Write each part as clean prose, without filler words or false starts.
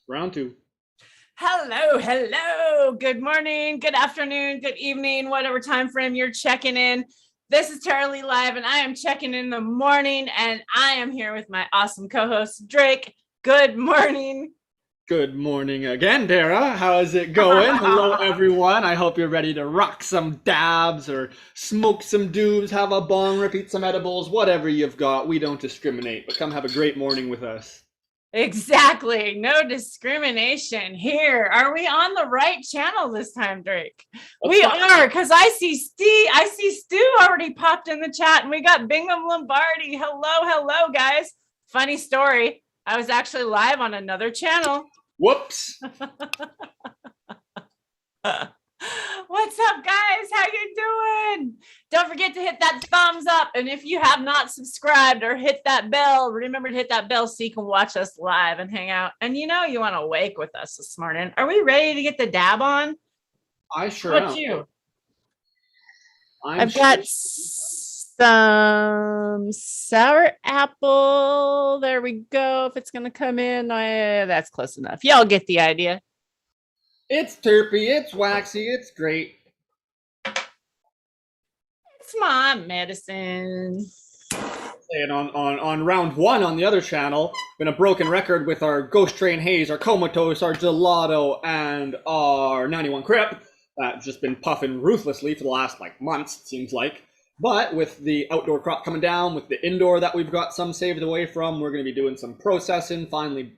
Round two. Hello, hello. Good morning, good afternoon, good evening, whatever time frame you're checking in. This is TaraLee Live, and I am checking in the morning, and I am here with my awesome co-host, Drake. Good morning. Good morning again, Dara. How is it going? Hello, everyone. I hope you're ready to rock some dabs or smoke some doobs, have a bong, repeat some edibles, whatever you've got. We don't discriminate, but come have a great morning with us. Exactly. No discrimination here. Are we on the right channel this time, Drake? Let's We find. are, because I see Stu already popped in the chat, and we got Bingham Lombardi. Hello, hello, guys. Funny story. I was actually live on another channel. Whoops. What's up, guys? How you doing? Don't forget to hit that thumbs up, and if you have not subscribed or hit that bell, remember to hit that bell so you can watch us live and hang out. And you want to wake with us this morning. Are we ready to get the dab on? I sure What am. you? I'm I've got some sour apple. There we go. If it's gonna come in, that's close enough. Y'all get the idea. It's terpy, it's waxy, it's great. It's my medicine. And on round one on the other channel, been a broken record with our Ghost Train Haze, our Comatose, our Gelato, and our 91 Crip. That's just been puffing ruthlessly for the last months, it seems like. But with the outdoor crop coming down, with the indoor that we've got some saved away from, we're going to be doing some processing, finally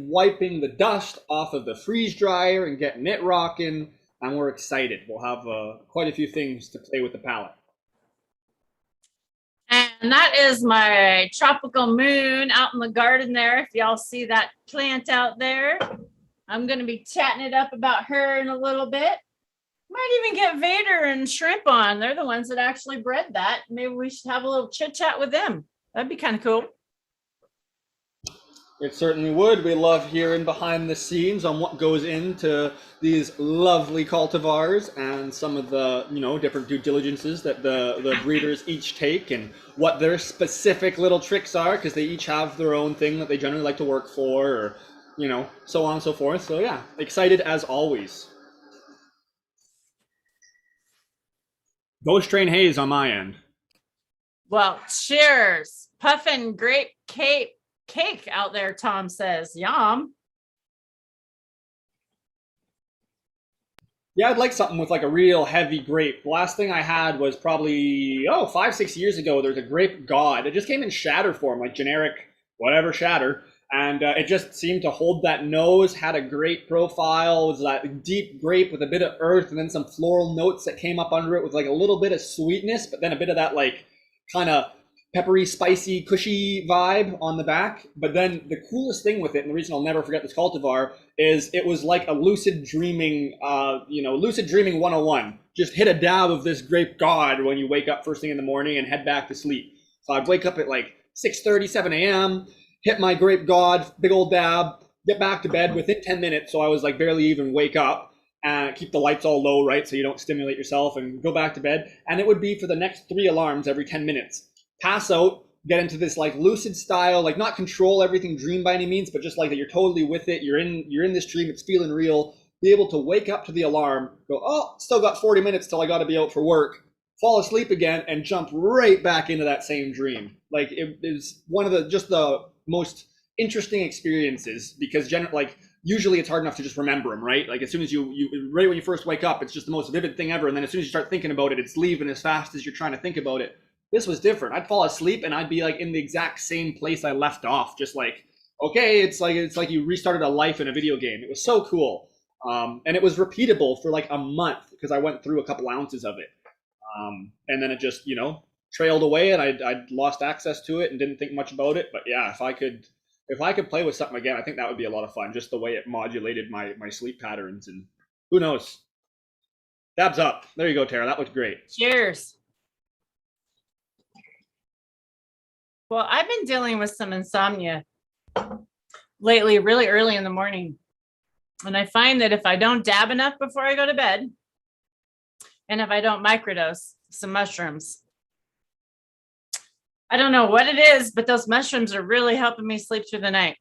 wiping the dust off of the freeze dryer and getting it rocking. And we're excited. We'll have quite a few things to play with the palette. And that is my tropical moon out in the garden there. If y'all see that plant out there, I'm going to be chatting it up about her in a little bit. Might even get Vader and Shrimp on. They're the ones that actually bred that. Maybe we should have a little chit chat with them. That'd be kind of cool. It certainly would. We love hearing behind the scenes on what goes into these lovely cultivars and some of the, different due diligences that the breeders each take and what their specific little tricks are, because they each have their own thing that they generally like to work for, or, so on and so forth. So yeah, excited as always. Ghost Train Haze on my end. Well, cheers. Puffin grape cake out there, Tom says. Yum. Yeah, I'd like something with a real heavy grape. The last thing I had was probably 5-6 years ago. There's a grape god. It just came in shatter form, like generic whatever shatter, and it just seemed to hold that nose. Had a great profile. It was that deep grape with a bit of earth, and then some floral notes that came up under it with a little bit of sweetness, but then a bit of that kind of peppery, spicy, cushy vibe on the back. But then the coolest thing with it, and the reason I'll never forget this cultivar, is it was like a lucid dreaming, lucid dreaming 101. Just hit a dab of this grape god when you wake up first thing in the morning and head back to sleep. So I'd wake up at 6:30, 7 a.m., hit my grape god, big old dab, get back to bed within 10 minutes. So I was barely even wake up, and keep the lights all low, right? So you don't stimulate yourself, and go back to bed. And it would be for the next 3 alarms every 10 minutes. Pass out, get into this lucid style, not control everything dream by any means, but just that you're totally with it. You're in this dream. It's feeling real. Be able to wake up to the alarm, go, oh, still got 40 minutes till I got to be out for work, fall asleep again, and jump right back into that same dream. It is one of the most interesting experiences, because usually it's hard enough to just remember them, right? As soon as you right when you first wake up, it's just the most vivid thing ever, and then as soon as you start thinking about it, it's leaving as fast as you're trying to think about it. This was different. I'd fall asleep and I'd be in the exact same place I left off. Just okay, it's like you restarted a life in a video game. It was so cool. And it was repeatable for a month, because I went through a couple ounces of it. And then it just, trailed away, and I'd lost access to it and didn't think much about it. But yeah, if I could play with something again, I think that would be a lot of fun. Just the way it modulated my sleep patterns, and who knows. Dabs up. There you go, Tara. That looked great. Cheers. Well, I've been dealing with some insomnia lately, really early in the morning. And I find that if I don't dab enough before I go to bed, and if I don't microdose some mushrooms, I don't know what it is, but those mushrooms are really helping me sleep through the night.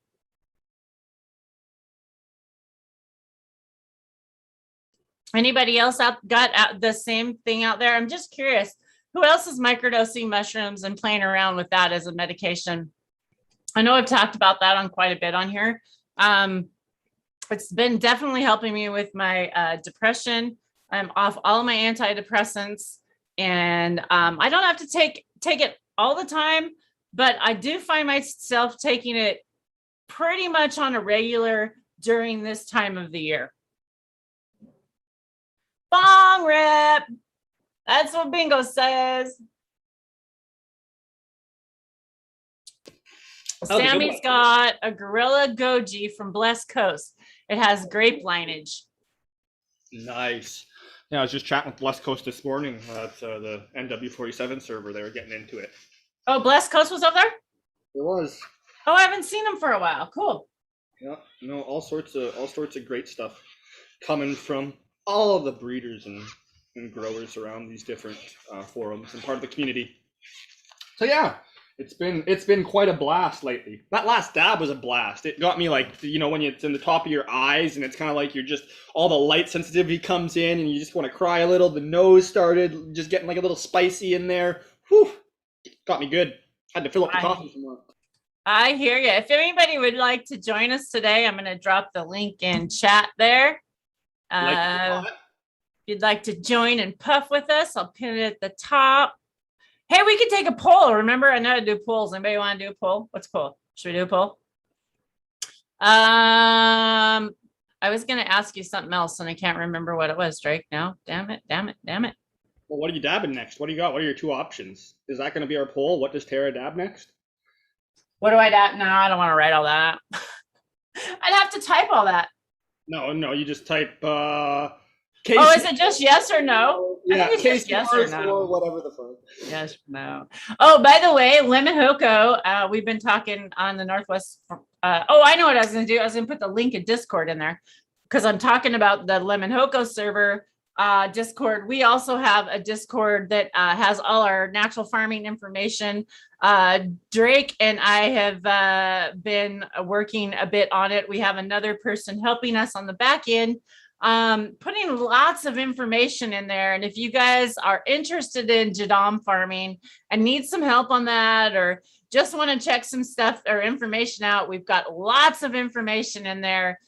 Anybody else got the same thing out there? I'm just curious. Who else is microdosing mushrooms and playing around with that as a medication? I know I've talked about that on quite a bit on here. It's been definitely helping me with my depression. I'm off all of my antidepressants, and I don't have to take it all the time, but I do find myself taking it pretty much on a regular during this time of the year. Bong rip. That's what Bingo says. Sammy's got a Gorilla Goji from Blessed Coast. It has grape lineage. Nice. Yeah, I was just chatting with Blessed Coast this morning at the NW47 server. They were getting into it. Oh, Blessed Coast was up there? It was. Oh, I haven't seen them for a while. Cool. Yeah, no, all sorts of great stuff coming from all of the breeders and growers around these different forums and part of the community. So yeah, it's been quite a blast lately. That last dab was a blast. It got me like, when it's in the top of your eyes and it's kind of like you're just, all the light sensitivity comes in and you just want to cry a little. The nose started just getting like a little spicy in there. Whew, got me good. Had to fill up the coffee some more. I hear you. If anybody would like to join us today, I'm going to drop the link in chat there. If you'd like to join and puff with us, I'll pin it at the top. Hey, we can take a poll. Remember, I know how to do polls. Anybody want to do a poll? What's a poll? Should we do a poll? I was going to ask you something else, and I can't remember what it was, Drake. Now, damn it. Well, what are you dabbing next? What do you got? What are your two options? Is that going to be our poll? What does Tara dab next? What do I dab? No, I don't want to write all that. I'd have to type all that. No, you just type. Case is it just yes or no? Yeah, case yes or no. Or whatever the fuck. Yes, no. Oh, by the way, Lemon Hoko, we've been talking on the Northwest. I know what I was going to do. I was going to put the link in Discord in there because I'm talking about the Lemon Hoko server Discord. We also have a Discord that has all our natural farming information. Drake and I have been working a bit on it. We have another person helping us on the back end, putting lots of information in there. And if you guys are interested in Jadam farming and need some help on that, or just want to check some stuff or information out, we've got lots of information in there.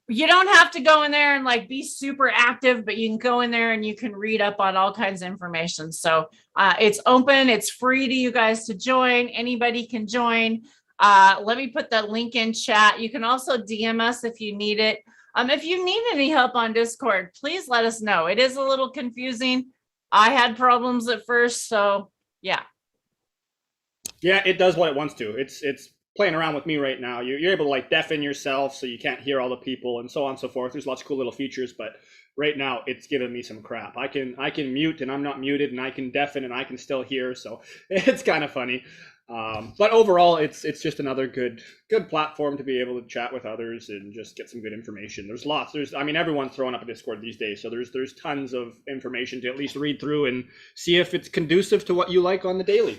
You don't have to go in there and like be super active, but you can go in there and you can read up on all kinds of information. So it's open, it's free to you guys to join. Anybody can join. Let me put that link in chat. You can also DM us if you need it. If you need any help on Discord, please let us know. It is a little confusing. I had problems at first, so yeah. Yeah, it does what it wants to. It's playing around with me right now. You're able to like deafen yourself so you can't hear all the people and so on and so forth. There's lots of cool little features, but right now it's giving me some crap. I can mute and I'm not muted, and I can deafen and I can still hear. So it's kind of funny. But overall, it's just another good platform to be able to chat with others and just get some good information. There's lots. Everyone's throwing up a Discord these days, so there's tons of information to at least read through and see if it's conducive to what you like on the daily.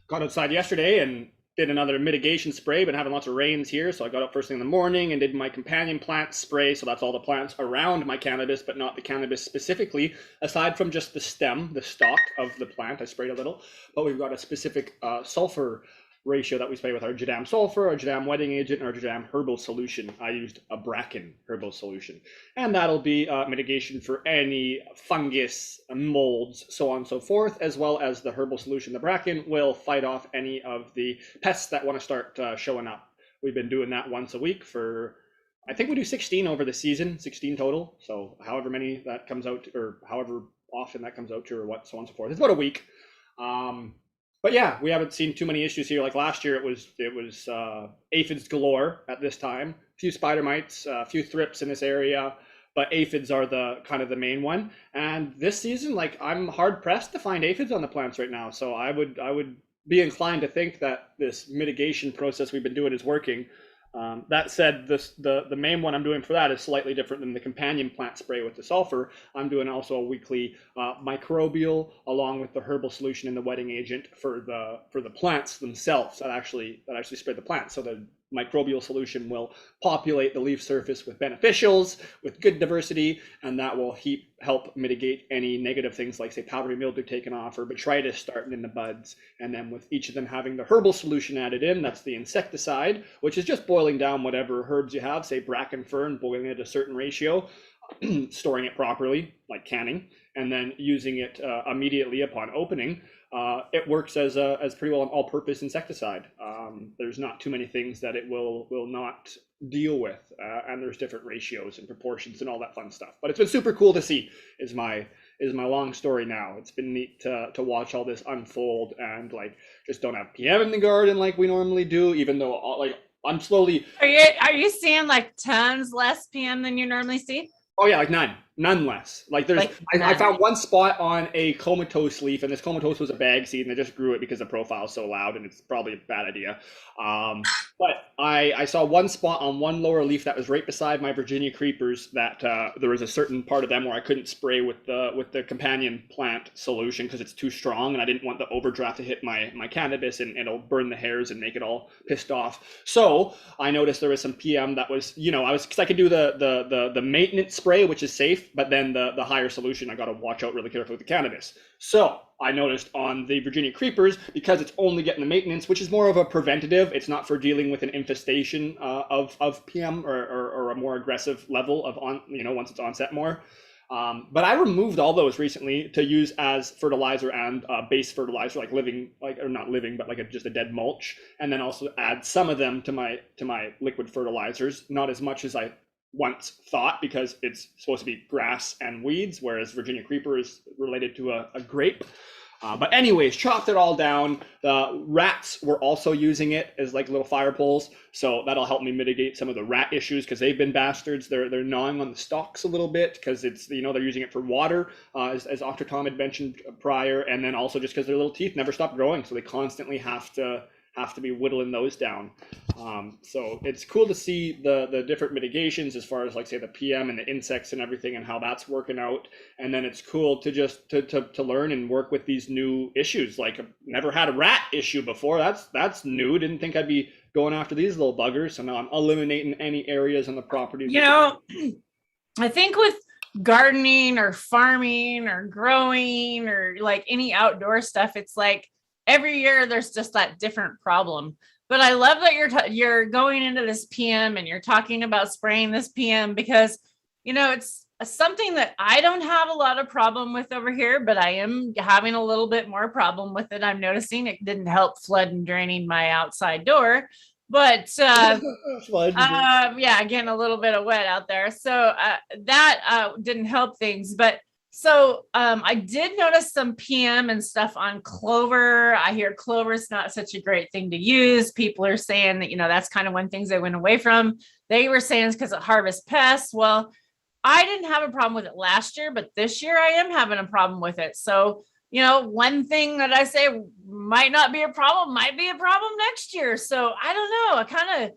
Got outside yesterday and did another mitigation spray. Been having lots of rains here, so I got up first thing in the morning and did my companion plant spray. So that's all the plants around my cannabis, but not the cannabis specifically, aside from just the stem, the stalk of the plant. I sprayed a little, but we've got a specific sulfur ratio that we spray with our Jadam sulfur, our Jadam wetting agent, and our Jadam herbal solution. I used a bracken herbal solution, and that'll be mitigation for any fungus, molds, so on and so forth, as well as the herbal solution. The bracken will fight off any of the pests that want to start showing up. We've been doing that once a week for, I think we do 16 over the season, 16 total. So however many that comes out, or however often that comes out to, or what, so on and so forth. It's about a week. But yeah, we haven't seen too many issues here. Like last year, it was aphids galore at this time. A few spider mites, a few thrips in this area, but aphids are the kind of the main one. And this season, like, I'm hard pressed to find aphids on the plants right now. So I would be inclined to think that this mitigation process we've been doing is working. That said, the main one I'm doing for that is slightly different than the companion plant spray with the sulfur. I'm doing also a weekly microbial along with the herbal solution and the wetting agent for the plants themselves that actually spray the plants. So microbial solution will populate the leaf surface with beneficials, with good diversity, and that will help mitigate any negative things like, say, powdery mildew taken off or botrytis starting in the buds. And then with each of them having the herbal solution added in, that's the insecticide, which is just boiling down whatever herbs you have, say bracken fern, boiling it at a certain ratio, storing it properly, like canning, and then using it immediately upon opening. It works as pretty well an all-purpose insecticide. There's not too many things that it will not deal with, and there's different ratios and proportions and all that fun stuff. But it's been super cool to see. Is my long story now. It's been neat to watch all this unfold, and like just don't have PM in the garden like we normally do, even though like I'm slowly. Are you seeing like tons less PM than you normally see? Oh yeah, like none less. Like there's, I found one spot on a comatose leaf, and this comatose was a bag seed, and I just grew it because the profile is so loud, and it's probably a bad idea. But I saw one spot on one lower leaf that was right beside my Virginia creepers that there was a certain part of them where I couldn't spray with the companion plant solution because it's too strong, and I didn't want the overdraft to hit my cannabis, and it'll burn the hairs and make it all pissed off. So I noticed there was some PM that was, because I could do the maintenance spray, which is safe, but then the higher solution, I got to watch out really carefully with the cannabis. So I noticed on the Virginia creepers, because it's only getting the maintenance, which is more of a preventative, it's not for dealing with an infestation of PM or a more aggressive level of once it's onset more. But I removed all those recently to use as fertilizer and base fertilizer, like not living, but like just a dead mulch, and then also add some of them to my liquid fertilizers. Not as much as I once thought, because it's supposed to be grass and weeds, whereas Virginia creeper is related to a grape. But anyways, chopped it all down. The rats were also using it as like little fire poles, so that'll help me mitigate some of the rat issues, because they've been bastards. They're gnawing on the stalks a little bit, because it's, they're using it for water, as Dr. Tom had mentioned prior, and then also just because their little teeth never stop growing, so they constantly have to be whittling those down. So it's cool to see the different mitigations as far as, like, say, the PM and the insects and everything, and how that's working out. And then it's cool to just to learn and work with these new issues. Like, I've never had a rat issue before. That's new. Didn't think I'd be going after these little buggers. So now I'm eliminating any areas on the property. I think with gardening or farming or growing or like any outdoor stuff, it's like every year there's just that different problem. But I love that you're going into this PM and you're talking about spraying this PM, because it's something that I don't have a lot of problem with over here, but I am having a little bit more problem with it. I'm noticing it didn't help flood and draining my outside door, but getting a little bit of wet out there, so that didn't help things. But so I did notice some PM and stuff on clover. I hear clover is not such a great thing to use. People are saying that, that's kind of one things they went away from. They were saying it's because it harvests pests. Well, I didn't have a problem with it last year, but this year I am having a problem with it. So, one thing that I say might not be a problem, might be a problem next year. So I don't know. I kind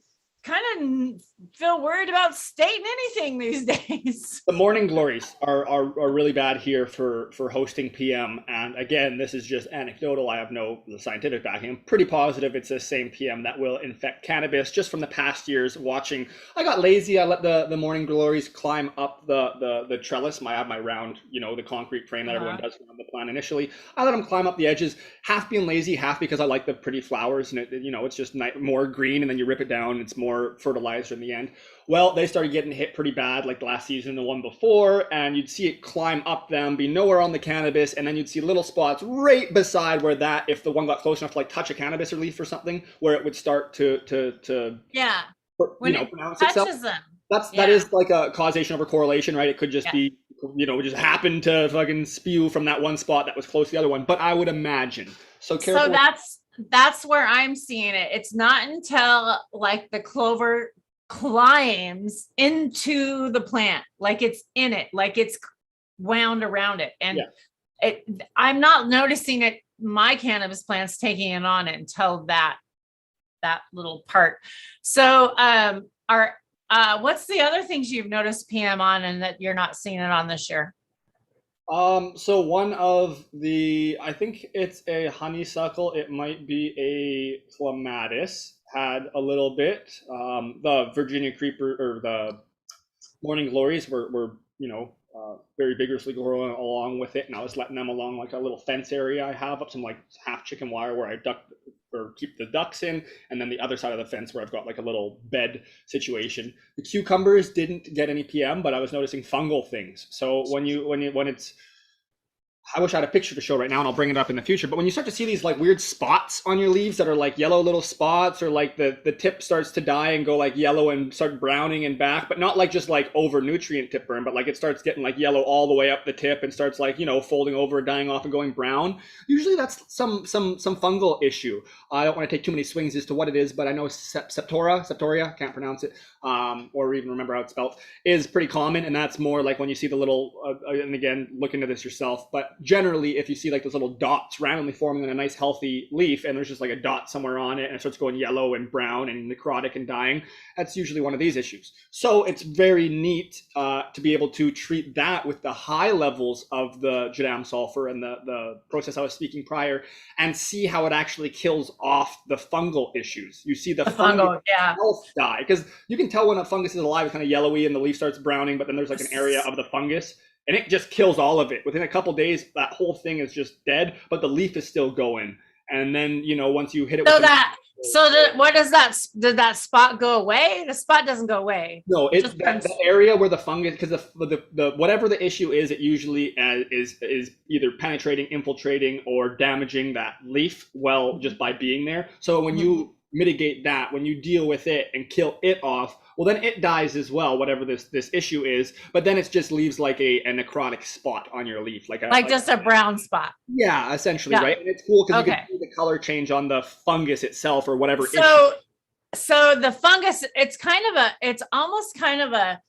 of feel worried about stating anything these days. The morning glories are really bad here for hosting PM. And again, this is just anecdotal. I have no scientific backing. I'm pretty positive it's the same PM that will infect cannabis, just from the past years watching. I got lazy. I let the morning glories climb up the trellis. I have my round, the concrete frame that everyone does on the plant initially. I let them climb up the edges, half being lazy, half because I like the pretty flowers, and it's just more green, and then you rip it down, it's more fertilizer in the end. Well, they started getting hit pretty bad, like last season and the one before, and you'd see it climb up them, be nowhere on the cannabis, and then you'd see little spots right beside where that, if the one got close enough to like touch a cannabis or leaf or something, where it would start to when it pronounce touches itself. them. That is like a causation over correlation, right? It could just be, it just happened to fucking spew from that one spot that was close to the other one. But I would imagine. So careful. So that's where I'm seeing it. It's not until like the clover climbs into the plant, like it's in it, like it's wound around it. And I'm not noticing it, my cannabis plants taking it on it until that little part. So what's the other things you've noticed PM on and that you're not seeing it on this year? So one of the, I think it's a honeysuckle. It might be a clematis. Had a little bit. The Virginia creeper or the morning glories were very vigorously growing along with it, and I was letting them along like a little fence area I have up some like half chicken wire where I duck or keep the ducks in, and then the other side of the fence where I've got like a little bed situation. The cucumbers didn't get any PM, but I was noticing fungal things. So when it's, I wish I had a picture to show right now, and I'll bring it up in the future. But when you start to see these like weird spots on your leaves that are like yellow little spots, or like the tip starts to die and go like yellow and start browning and back, but not like just like over nutrient tip burn, but like it starts getting like yellow all the way up the tip and starts like folding over, dying off, and going brown. Usually that's some fungal issue. I don't want to take too many swings as to what it is, but I know septoria, can't pronounce it, or even remember how it's spelled, is pretty common, and that's more like when you see the little and again look into this yourself, but generally if you see like those little dots randomly forming on a nice healthy leaf and there's just like a dot somewhere on it and it starts going yellow and brown and necrotic and dying, that's usually one of these issues. So it's very neat to be able to treat that with the high levels of the jadam sulfur and the process I was speaking prior, and see how it actually kills off the fungal issues. You see the fungal, yeah, health die, because you can tell when a fungus is alive. It's kind of yellowy and the leaf starts browning, but then there's like an area of the fungus and it just kills all of it. Within a couple days, that whole thing is just dead, but the leaf is still going. And then, once you hit it, what does that, did that spot go away? The spot doesn't go away. No, it's the area where the fungus, because the whatever the issue is, it usually is either penetrating, infiltrating, or damaging that leaf. Well, just by being there. So when you mitigate that, when you deal with it and kill it off, well, then it dies as well, whatever this issue is. But then it just leaves like a necrotic spot on your leaf, like just a brown spot. Yeah, essentially, right? And it's cool because you can see the color change on the fungus itself or whatever. So the fungus, it's almost kind of a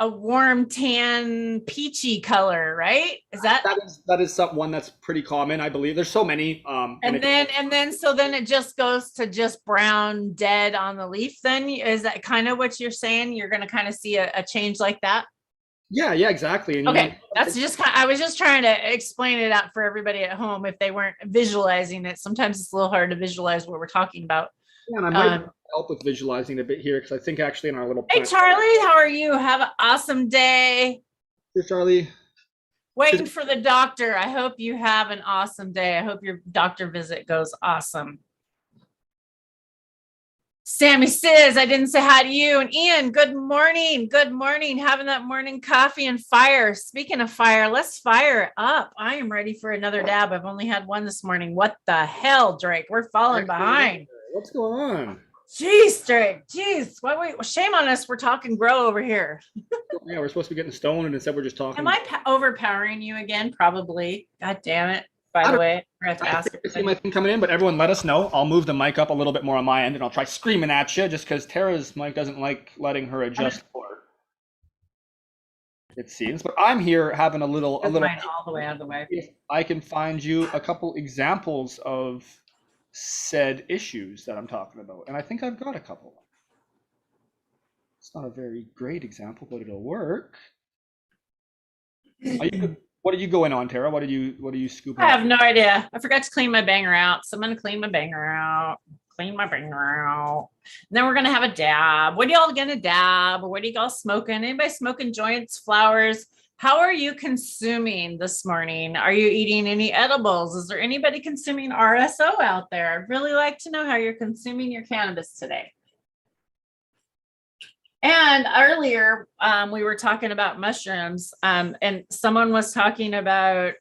warm tan peachy color, right? Is that one that's pretty common, I believe. There's so many. And then it just goes to just brown dead on the leaf. Then is that kind of what you're saying? You're going to kind of see a change like that? Yeah, exactly. And okay, that's just I was just trying to explain it out for everybody at home if they weren't visualizing it. Sometimes it's a little hard to visualize what we're talking about. Yeah, and I might help with visualizing a bit here because I think actually in our little. Hey, Charlie, how are you? Have an awesome day. Here, Charlie. Waiting for the doctor. I hope you have an awesome day. I hope your doctor visit goes awesome. Sammy says, I didn't say hi to you. And Ian, good morning. Good morning. Having that morning coffee and fire. Speaking of fire, let's fire it up. I am ready for another dab. I've only had one this morning. What the hell, Drake? We're falling behind. What's going on? Jeez, Drake. Jeez. Shame on us. We're talking grow over here. Yeah, we're supposed to be getting stoned and instead we're just talking. Am I overpowering you again? Probably. God damn it. By the way, I see my thing coming in, but everyone let us know. I'll move the mic up a little bit more on my end and I'll try screaming at you just because Tara's mic doesn't like letting her adjust for it seems. But I'm here having a little all the way out of the way. If I can find you a couple examples of said issues that I'm talking about. And I think I've got a couple. It's not a very great example, but it'll work. What are you going on, Tara? What are you scooping? I have no idea. I forgot to clean my banger out. So I'm going to clean my banger out. Clean my banger out. And then we're going to have a dab. What are y'all going to dab? What are you all smoking? Anybody smoking joints, flowers? How are you consuming this morning? Are you eating any edibles? Is there anybody consuming RSO out there? I'd really like to know how you're consuming your cannabis today. And earlier, we were talking about mushrooms, and someone was talking about,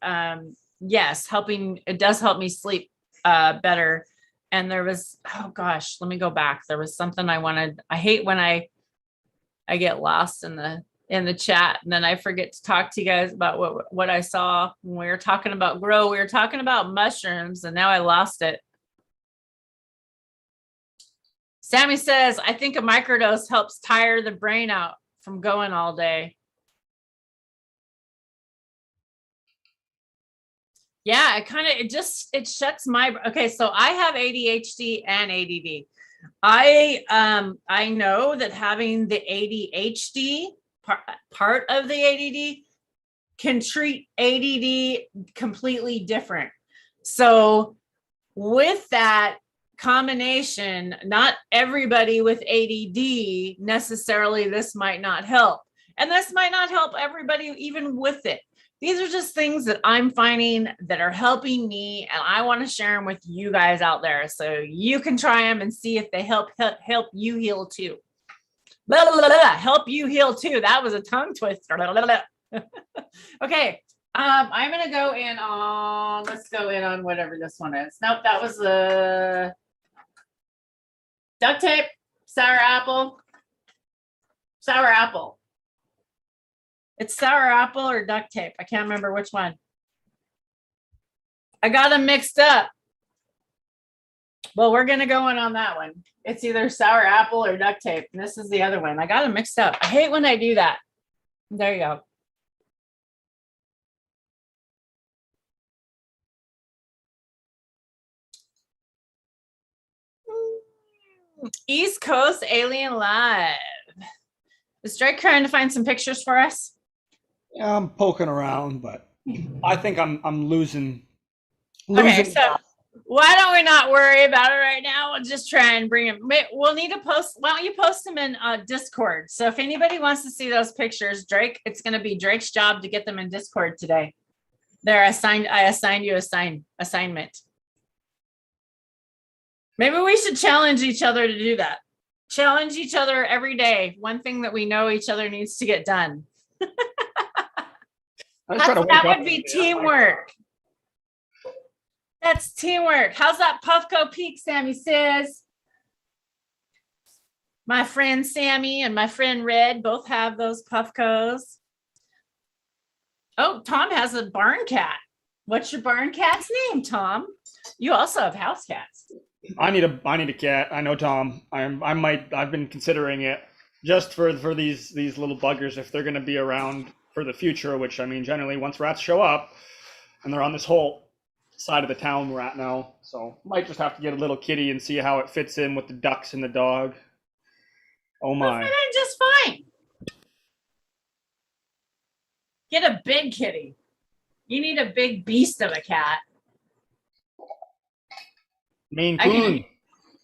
yes, it does help me sleep better. And there was, oh gosh, let me go back. There was something I hate when I get lost in the chat and then I forget to talk to you guys about what I saw when we were talking about grow. We were talking about mushrooms and now I lost it. Sammy says, I think a microdose helps tire the brain out from going all day. Yeah, it shuts okay, so I have ADHD and ADD. I know that having the ADHD part of the ADD can treat ADD completely different. So with that combination, not everybody with ADD necessarily this might not help. And this might not help everybody even with it. These are just things that I'm finding that are helping me, and I want to share them with you guys out there so you can try them and see if they help you heal too. Blah, blah, blah, blah. Help you heal too. That was a tongue twister. Blah, blah, blah. Okay. I'm gonna go in on, let's go in on whatever this one is. Nope, that was the duct tape, sour apple. Sour apple. It's sour apple or duct tape. I can't remember which one. I got them mixed up. Well, we're gonna go in on that one. It's either sour apple or duct tape. And this is the other one. I got them mixed up. I hate when I do that. There you go. East Coast Alien Live. Is Drake trying to find some pictures for us? Yeah, I'm poking around, but I think I'm losing. Okay, so why don't we not worry about it right now? We'll just try and bring them. We'll need to post. Why don't you post them in Discord? So if anybody wants to see those pictures, Drake, it's going to be Drake's job to get them in Discord today. They're assigned. I assigned you assignment. Maybe we should challenge each other to do that. Challenge each other every day. One thing that we know each other needs to get done. That would be teamwork. That's teamwork. How's that Puffco Peak, Sammy says? My friend Sammy and my friend Red both have those Puffcos. Oh, Tom has a barn cat. What's your barn cat's name, Tom? You also have house cats. I need a cat. I know, Tom. I've been considering it just for these little buggers if they're going to be around for the future. Which I mean, generally, once rats show up, and they're on this whole side of the town we're at now, so might just have to get a little kitty and see how it fits in with the ducks and the dog. Oh my! That's just fine. Get a big kitty. You need a big beast of a cat. Maine Coon.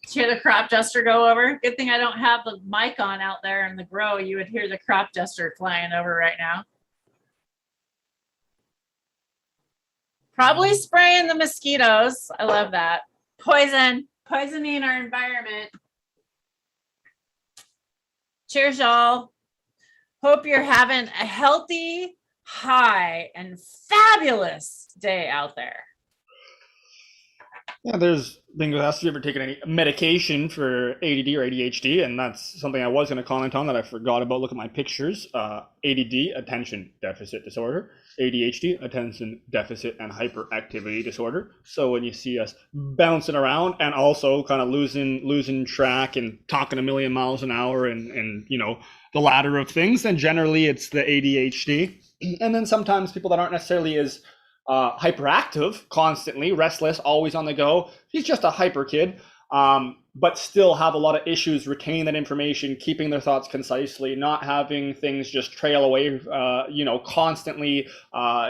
Hear the crop duster go over. Good thing I don't have the mic on out there in the grow. You would hear the crop duster flying over right now. Probably spraying the mosquitoes. I love that. Poisoning our environment. Cheers, y'all. Hope you're having a healthy, high, and fabulous day out there. Yeah, there's things. Have you ever taken any medication for ADD or ADHD? And that's something I was going to comment on that I forgot about. Look at my pictures. ADD, attention deficit disorder. ADHD, attention deficit and hyperactivity disorder. So when you see us bouncing around and also kind of losing track and talking a million miles an hour and you know the ladder of things, then generally it's the ADHD. And then sometimes people that aren't necessarily as hyperactive, constantly restless, always on the go. He's just a hyper kid, but still have a lot of issues retaining that information, keeping their thoughts concisely, not having things just trail away, constantly.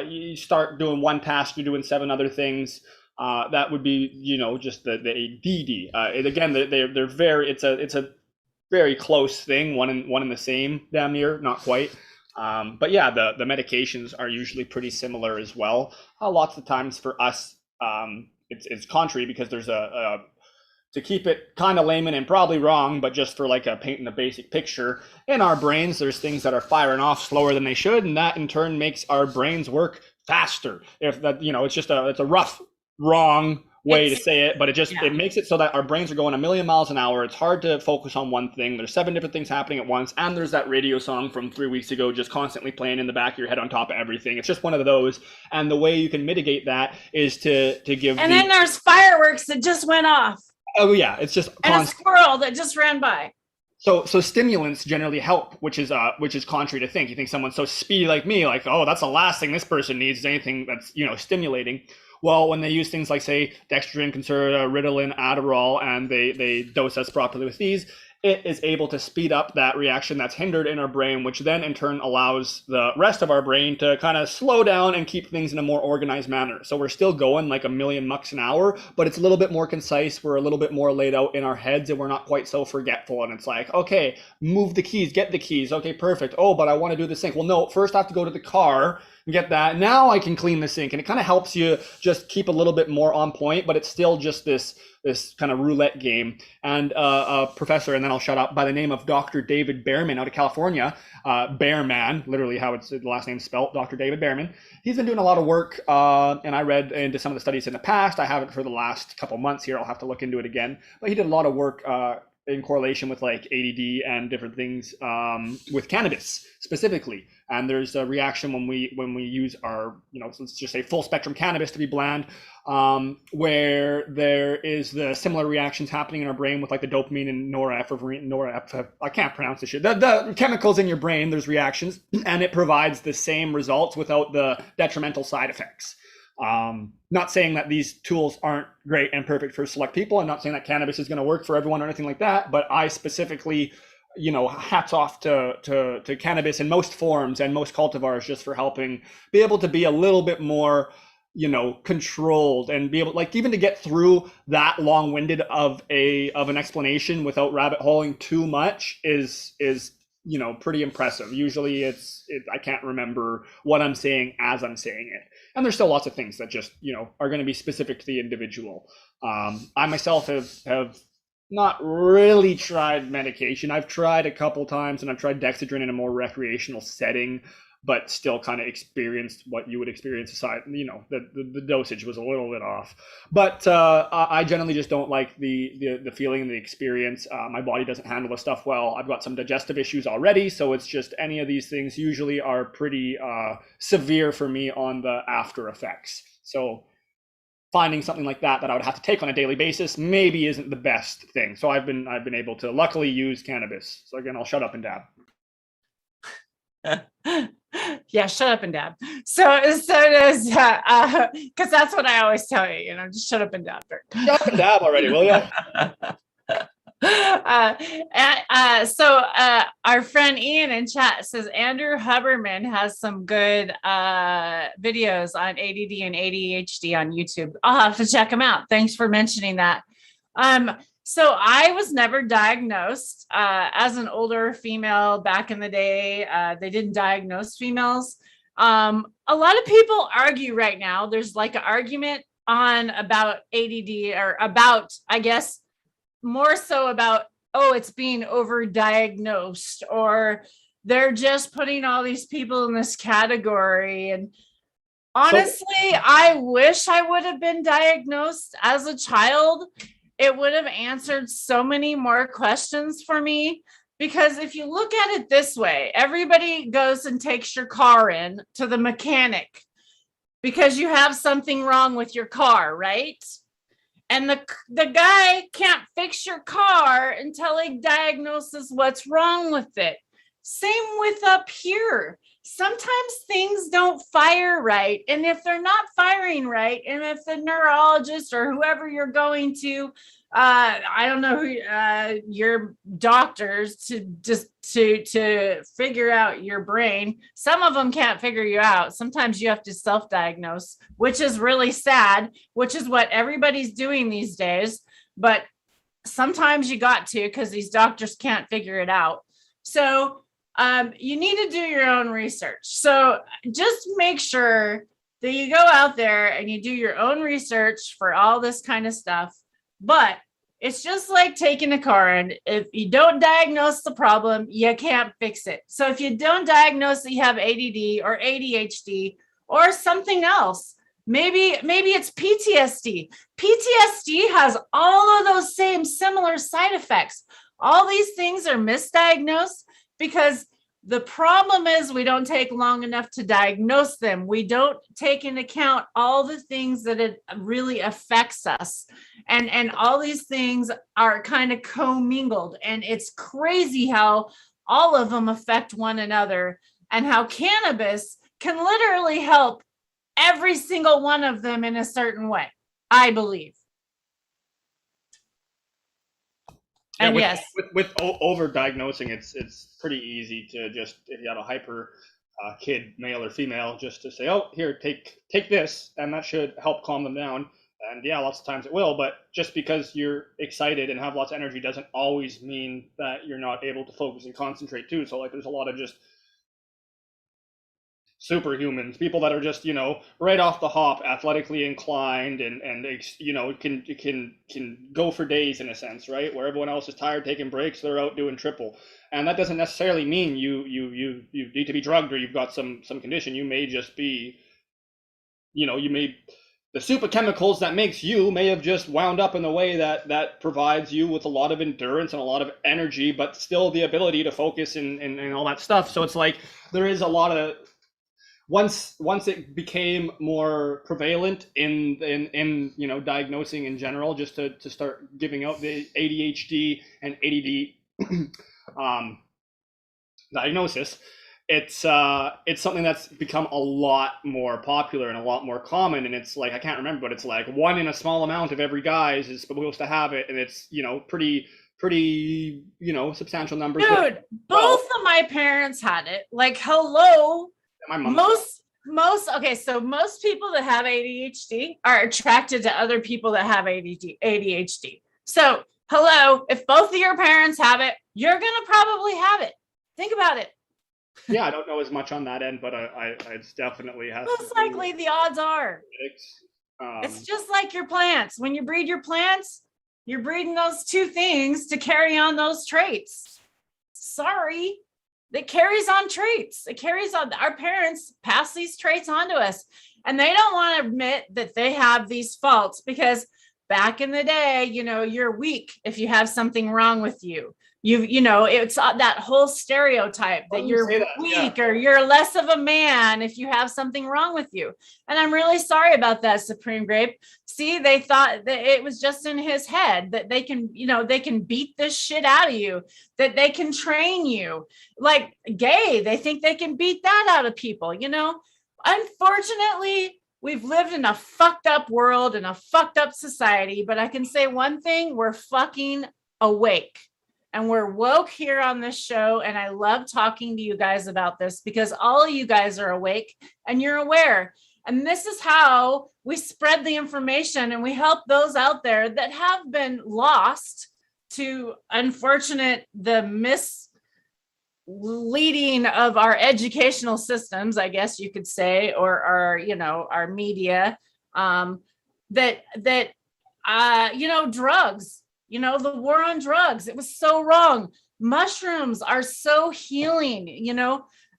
You start doing one task, you're doing 7 other things. That would be, just the ADD. Again, they're very, it's a very close thing, one in the same, damn near, not quite. But yeah, the medications are usually pretty similar as well. Lots of times for us, it's contrary because there's to keep it kind of layman and probably wrong, but just for like painting a basic picture, in our brains, there's things that are firing off slower than they should, and that in turn makes our brains work faster. If that, it's a rough, wrong way to say it, but it makes it so that our brains are going a million miles an hour. It's hard to focus on one thing. There's 7 different things happening at once, and there's that radio song from 3 weeks ago just constantly playing in the back of your head on top of everything. It's just one of those, and the way you can mitigate that is to give. And then there's fireworks that just went off. Oh yeah, it's just and a squirrel that just ran by. So stimulants generally help, which is contrary to think. You think someone's so speedy like me, like, oh, that's the last thing this person needs is anything that's stimulating. Well, when they use things like, say, dextrin, Concerta, Ritalin, Adderall, and they dose us properly with these, it is able to speed up that reaction that's hindered in our brain, which then in turn allows the rest of our brain to kind of slow down and keep things in a more organized manner. So we're still going like a million mucks an hour, but it's a little bit more concise. We're a little bit more laid out in our heads, and we're not quite so forgetful. And it's like, okay, move the keys, get the keys. Okay, perfect. Oh, but I want to do the sink. Well, no, first I have to go to the car and get that. Now I can clean the sink. And it kind of helps you just keep a little bit more on point, but it's still just this kind of roulette game. And a professor, and then I'll shut up, by the name of Dr. David Behrman out of California, Bearman, literally how it's the last name spelled, Dr. David Behrman. He's been doing a lot of work, and I read into some of the studies in the past. I haven't for the last couple months here. I'll have to look into it again. But he did a lot of work in correlation with like ADD and different things with cannabis specifically. And there's a reaction when we use our, let's just say full spectrum cannabis to be bland, where there is the similar reactions happening in our brain with like the dopamine and norepinephrine. I can't pronounce this shit. The chemicals in your brain, there's reactions, and it provides the same results without the detrimental side effects. Not saying that these tools aren't great and perfect for select people. I'm not saying that cannabis is going to work for everyone or anything like that, but I specifically, hats off to cannabis in most forms and most cultivars just for helping be able to be a little bit more, controlled and be able, like, even to get through that long-winded of an explanation without rabbit holing too much is pretty impressive. Usually I can't remember what I'm saying as I'm saying it. And there's still lots of things that just, are going to be specific to the individual. I myself have not really tried medication. I've tried a couple times, and I've tried Dexedrine in a more recreational setting, but still kind of experienced what you would experience aside. The dosage was a little bit off. But I generally just don't like the feeling and the experience. My body doesn't handle the stuff well. I've got some digestive issues already, so it's just any of these things usually are pretty severe for me on the after effects. So finding something like that I would have to take on a daily basis maybe isn't the best thing. So I've been able to luckily use cannabis. So again, I'll shut up and dab. Yeah, shut up and dab. So does because that's what I always tell you, just shut up and dab. Shut up and dab already, will you? So our friend Ian in chat says Andrew Huberman has some good videos on ADD and ADHD on YouTube. I'll have to check them out. Thanks for mentioning that. So I was never diagnosed as an older female back in the day. They didn't diagnose females. A lot of people argue right now. There's like an argument about ADD, or about, I guess, more so about, it's being overdiagnosed, or they're just putting all these people in this category. And honestly, I wish I would have been diagnosed as a child. It would have answered so many more questions for me, because if you look at it this way, everybody goes and takes your car in to the mechanic because you have something wrong with your car, right? And the guy can't fix your car until he diagnoses what's wrong with it. Same with up here. Sometimes things don't fire right. And if they're not firing right, and if the neurologist or whoever you're going to, I don't know who, your doctors to figure out your brain. Some of them can't figure you out. Sometimes you have to self-diagnose, which is really sad, which is what everybody's doing these days. But sometimes you got to, because these doctors can't figure it out. So you need to do your own research. So just make sure that you go out there and you do your own research for all this kind of stuff. But it's just like taking a car, and if you don't diagnose the problem, you can't fix it. So if you don't diagnose that you have ADD or ADHD or something else, maybe it's PTSD. PTSD has all of those same similar side effects. All these things are misdiagnosed because the problem is we don't take long enough to diagnose them. We don't take into account all the things that it really affects us. And all these things are kind of commingled. And it's crazy how all of them affect one another, and how cannabis can literally help every single one of them in a certain way, I believe. Yeah, And yes, with over diagnosing, it's pretty easy to just, if you have a hyper kid, male or female, just to say, oh, here, take this, and that should help calm them down. And yeah, lots of times it will, but just because you're excited and have lots of energy doesn't always mean that you're not able to focus and concentrate too. So like, there's a lot of just superhumans, people that are just, right off the hop, athletically inclined, and can go for days in a sense, right? Where everyone else is tired taking breaks, they're out doing triple. And that doesn't necessarily mean you need to be drugged or you've got some condition. You may just be, you may, the super chemicals that makes you may have just wound up in a way that provides you with a lot of endurance and a lot of energy, but still the ability to focus and all that stuff. So it's like there is a lot of, once it became more prevalent in diagnosing in general, just to start giving out the ADHD and ADD diagnosis, it's something that's become a lot more popular and a lot more common. And it's like, I can't remember, but it's like one in a small amount of every guy is supposed to have it, and it's pretty substantial numbers. dude, both of my parents had it. Like, hello. My mom. Most okay, so most people that have ADHD are attracted to other people that have ADHD. So, hello, if both of your parents have it, you're gonna probably have it. Think about it. Yeah, I don't know as much on that end, but it's definitely has. Most likely, the odds are. It's just like your plants. When you breed your plants, you're breeding those two things to carry on those traits. Sorry. That carries on traits. It carries on. Our parents pass these traits on to us, and they don't want to admit that they have these faults, because back in the day, you're weak if you have something wrong with you. It's that whole stereotype that you're weak, or you're less of a man if you have something wrong with you. And I'm really sorry about that, Supreme Grape. See, they thought that it was just in his head, that they can beat this shit out of you, that they can train you. Like gay, they think they can beat that out of people. Unfortunately, we've lived in a fucked up world and a fucked up society, but I can say one thing: we're fucking awake. And we're woke here on this show. And I love talking to you guys about this, because all of you guys are awake and you're aware. And this is how we spread the information, and we help those out there that have been lost to the misleading of our educational systems, I guess you could say, or our media, drugs. The war on drugs, it was so wrong. Mushrooms are so healing.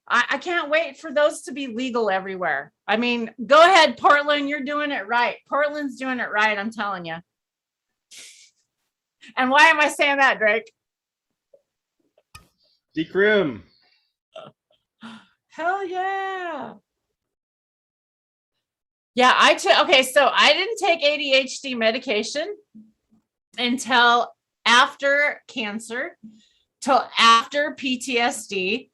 I can't wait for those to be legal everywhere. I mean, go ahead, Portland, you're doing it right. Portland's doing it right, I'm telling you. And why am I saying that, Drake? Decrim. Hell yeah. Yeah, so I didn't take ADHD medication until after cancer, till after PTSD,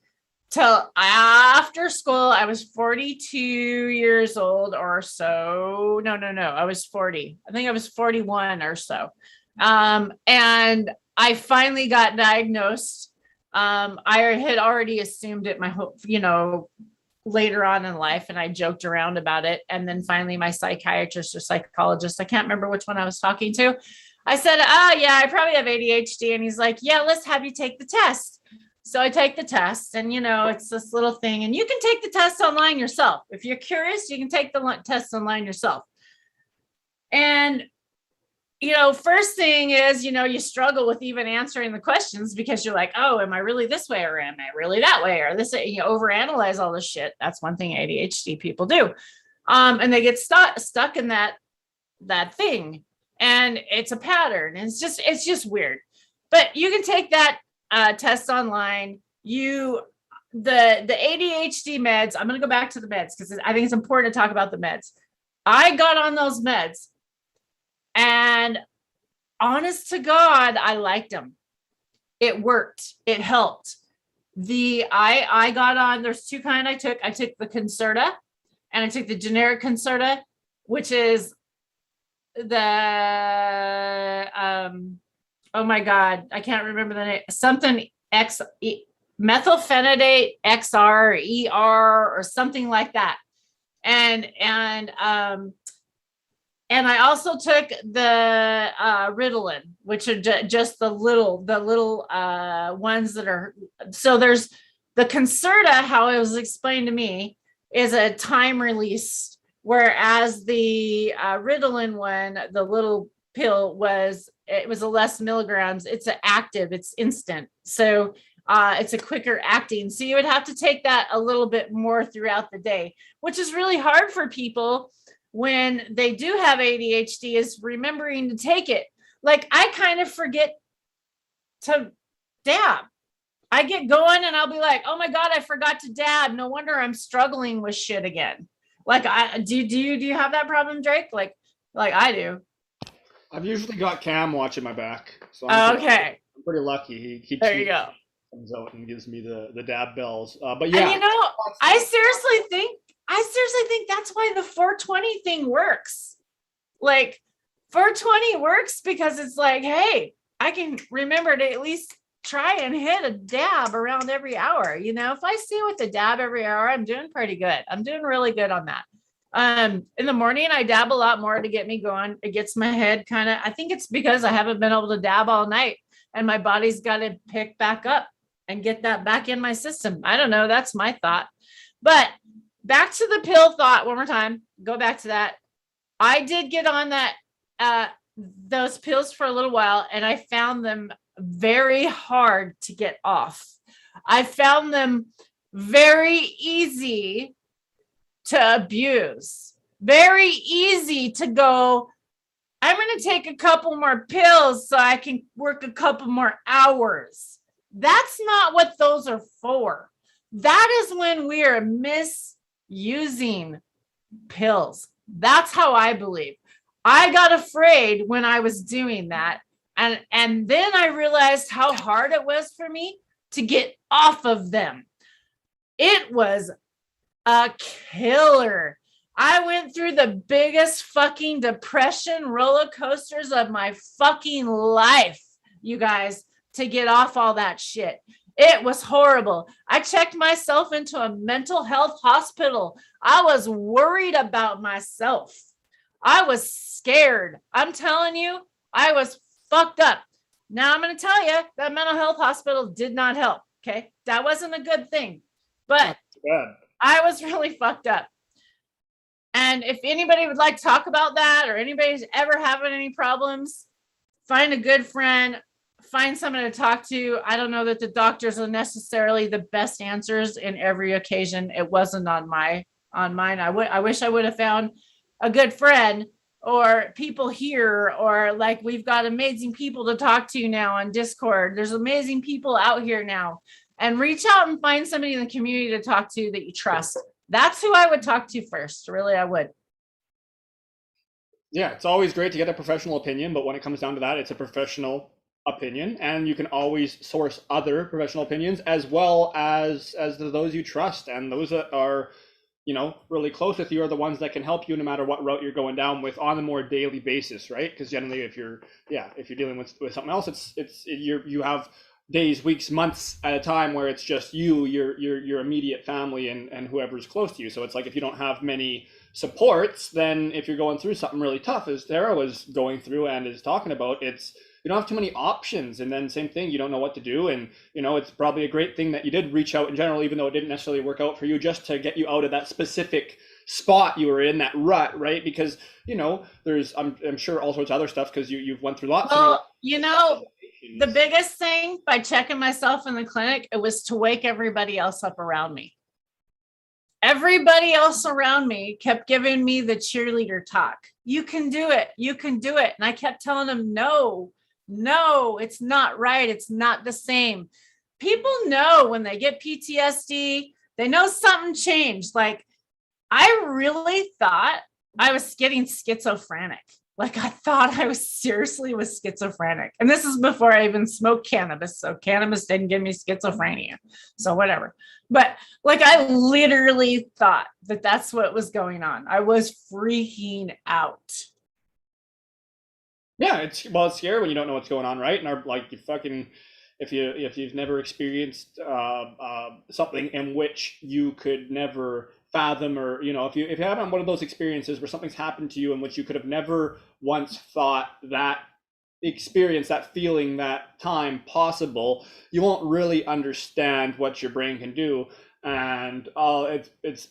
till after school. I was 42 years old or so. No. I was 40. I think I was 41 or so. And I finally got diagnosed. I had already assumed it later on in life, and I joked around about it. And then finally my psychiatrist or psychologist, I can't remember which one I was talking to, I said, yeah, I probably have ADHD. And he's like, yeah, let's have you take the test. So I take the test, and, it's this little thing, and you can take the test online yourself. If you're curious, you can take the test online yourself. And, first thing is, you struggle with even answering the questions, because you're like, oh, am I really this way, or am I really that way, or this, you overanalyze all this shit. That's one thing ADHD people do. And they get stuck in that thing. And it's a pattern. And it's just weird. But you can take that test online. The ADHD meds, I'm going to go back to the meds, because I think it's important to talk about the meds. I got on those meds, and honest to God, I liked them. It worked. It helped. I got on, there's two kind I took. I took the Concerta, and I took the generic Concerta, which is the oh my God, I can't remember the name, something methylphenidate XR or ER or something like that. And I also took the Ritalin, which are just the little ones that are. So there's the Concerta. How it was explained to me is a time release, whereas the Ritalin one, the little pill, it was a less milligrams. It's an active. It's instant. So it's a quicker acting. So you would have to take that a little bit more throughout the day, which is really hard for people when they do have ADHD, is remembering to take it. Like I kind of forget to dab. I get going and I'll be like, oh my God, I forgot to dab. No wonder I'm struggling with shit again. Like do you have that problem, Drake? Like I do. I've usually got Cam watching my back, so I'm pretty lucky. He keeps there you go. Comes out and gives me the dab bells. But yeah, and I seriously think that's why the 420 thing works. Like 420 works because it's like, hey, I can remember to at least try and hit a dab around every hour. If I stay with the dab every hour, I'm doing pretty good. I'm doing really good on that. In the morning, I dab a lot more to get me going. It gets my head I think it's because I haven't been able to dab all night and my body's got to pick back up and get that back in my system. I don't know. That's my thought. But back to the pill thought one more time. Go back to that. I did get on those pills for a little while, and I found them very hard to get off. I found them very easy to abuse, very easy to go, I'm going to take a couple more pills so I can work a couple more hours. That's not what those are for. That is when we are misusing pills. That's how I believe. I got afraid when I was doing that. And then I realized how hard it was for me to get off of them. It was a killer. I went through the biggest fucking depression roller coasters of my fucking life, you guys, to get off all that shit. It was horrible. I checked myself into a mental health hospital. I was worried about myself. I was scared. I'm telling you, I was fucked up. Now I'm going to tell you that mental health hospital did not help. Okay. That wasn't a good thing, but I was really fucked up. And if anybody would like to talk about that, or anybody's ever having any problems, find a good friend, find someone to talk to. I don't know that the doctors are necessarily the best answers in every occasion. It wasn't on mine. I wish I would have found a good friend or people here, or like we've got amazing people to talk to now on Discord. There's amazing people out here now, and reach out and find somebody in the community to talk to that you trust. That's who I would talk to first. Really, I would. Yeah, it's always great to get a professional opinion, but when it comes down to that, it's a professional opinion, and you can always source other professional opinions as well as those you trust, and those that are really close with you are the ones that can help you no matter what route you're going down with on a more daily basis, right? Because generally, if you're dealing with something else, you have days, weeks, months at a time where it's just your immediate family and whoever's close to you. So it's like if you don't have many supports, then if you're going through something really tough, as Tara was going through and is talking about, you don't have too many options. And then same thing, you don't know what to do. And, it's probably a great thing that you did reach out in general, even though it didn't necessarily work out for you, just to get you out of that specific spot you were in, that rut, right? Because, there's, I'm sure all sorts of other stuff, because you've went through lots. Well, the biggest thing by checking myself in the clinic, it was to wake everybody else up around me. Everybody else around me kept giving me the cheerleader talk. You can do it. You can do it. And I kept telling them, no, it's not right. It's not the same. People know when they get PTSD, they know something changed. Like, I really thought I was getting schizophrenic. Like, I thought I was schizophrenic. And this is before I even smoked cannabis. So cannabis didn't give me schizophrenia. So whatever. But like, I literally thought that that's what was going on. I was freaking out. Yeah, it's scary when you don't know what's going on, right? And like you fucking, if you've never experienced something in which you could never fathom, or if you haven't one of those experiences where something's happened to you in which you could have never once thought that experience, that feeling, that time possible, you won't really understand what your brain can do. And it's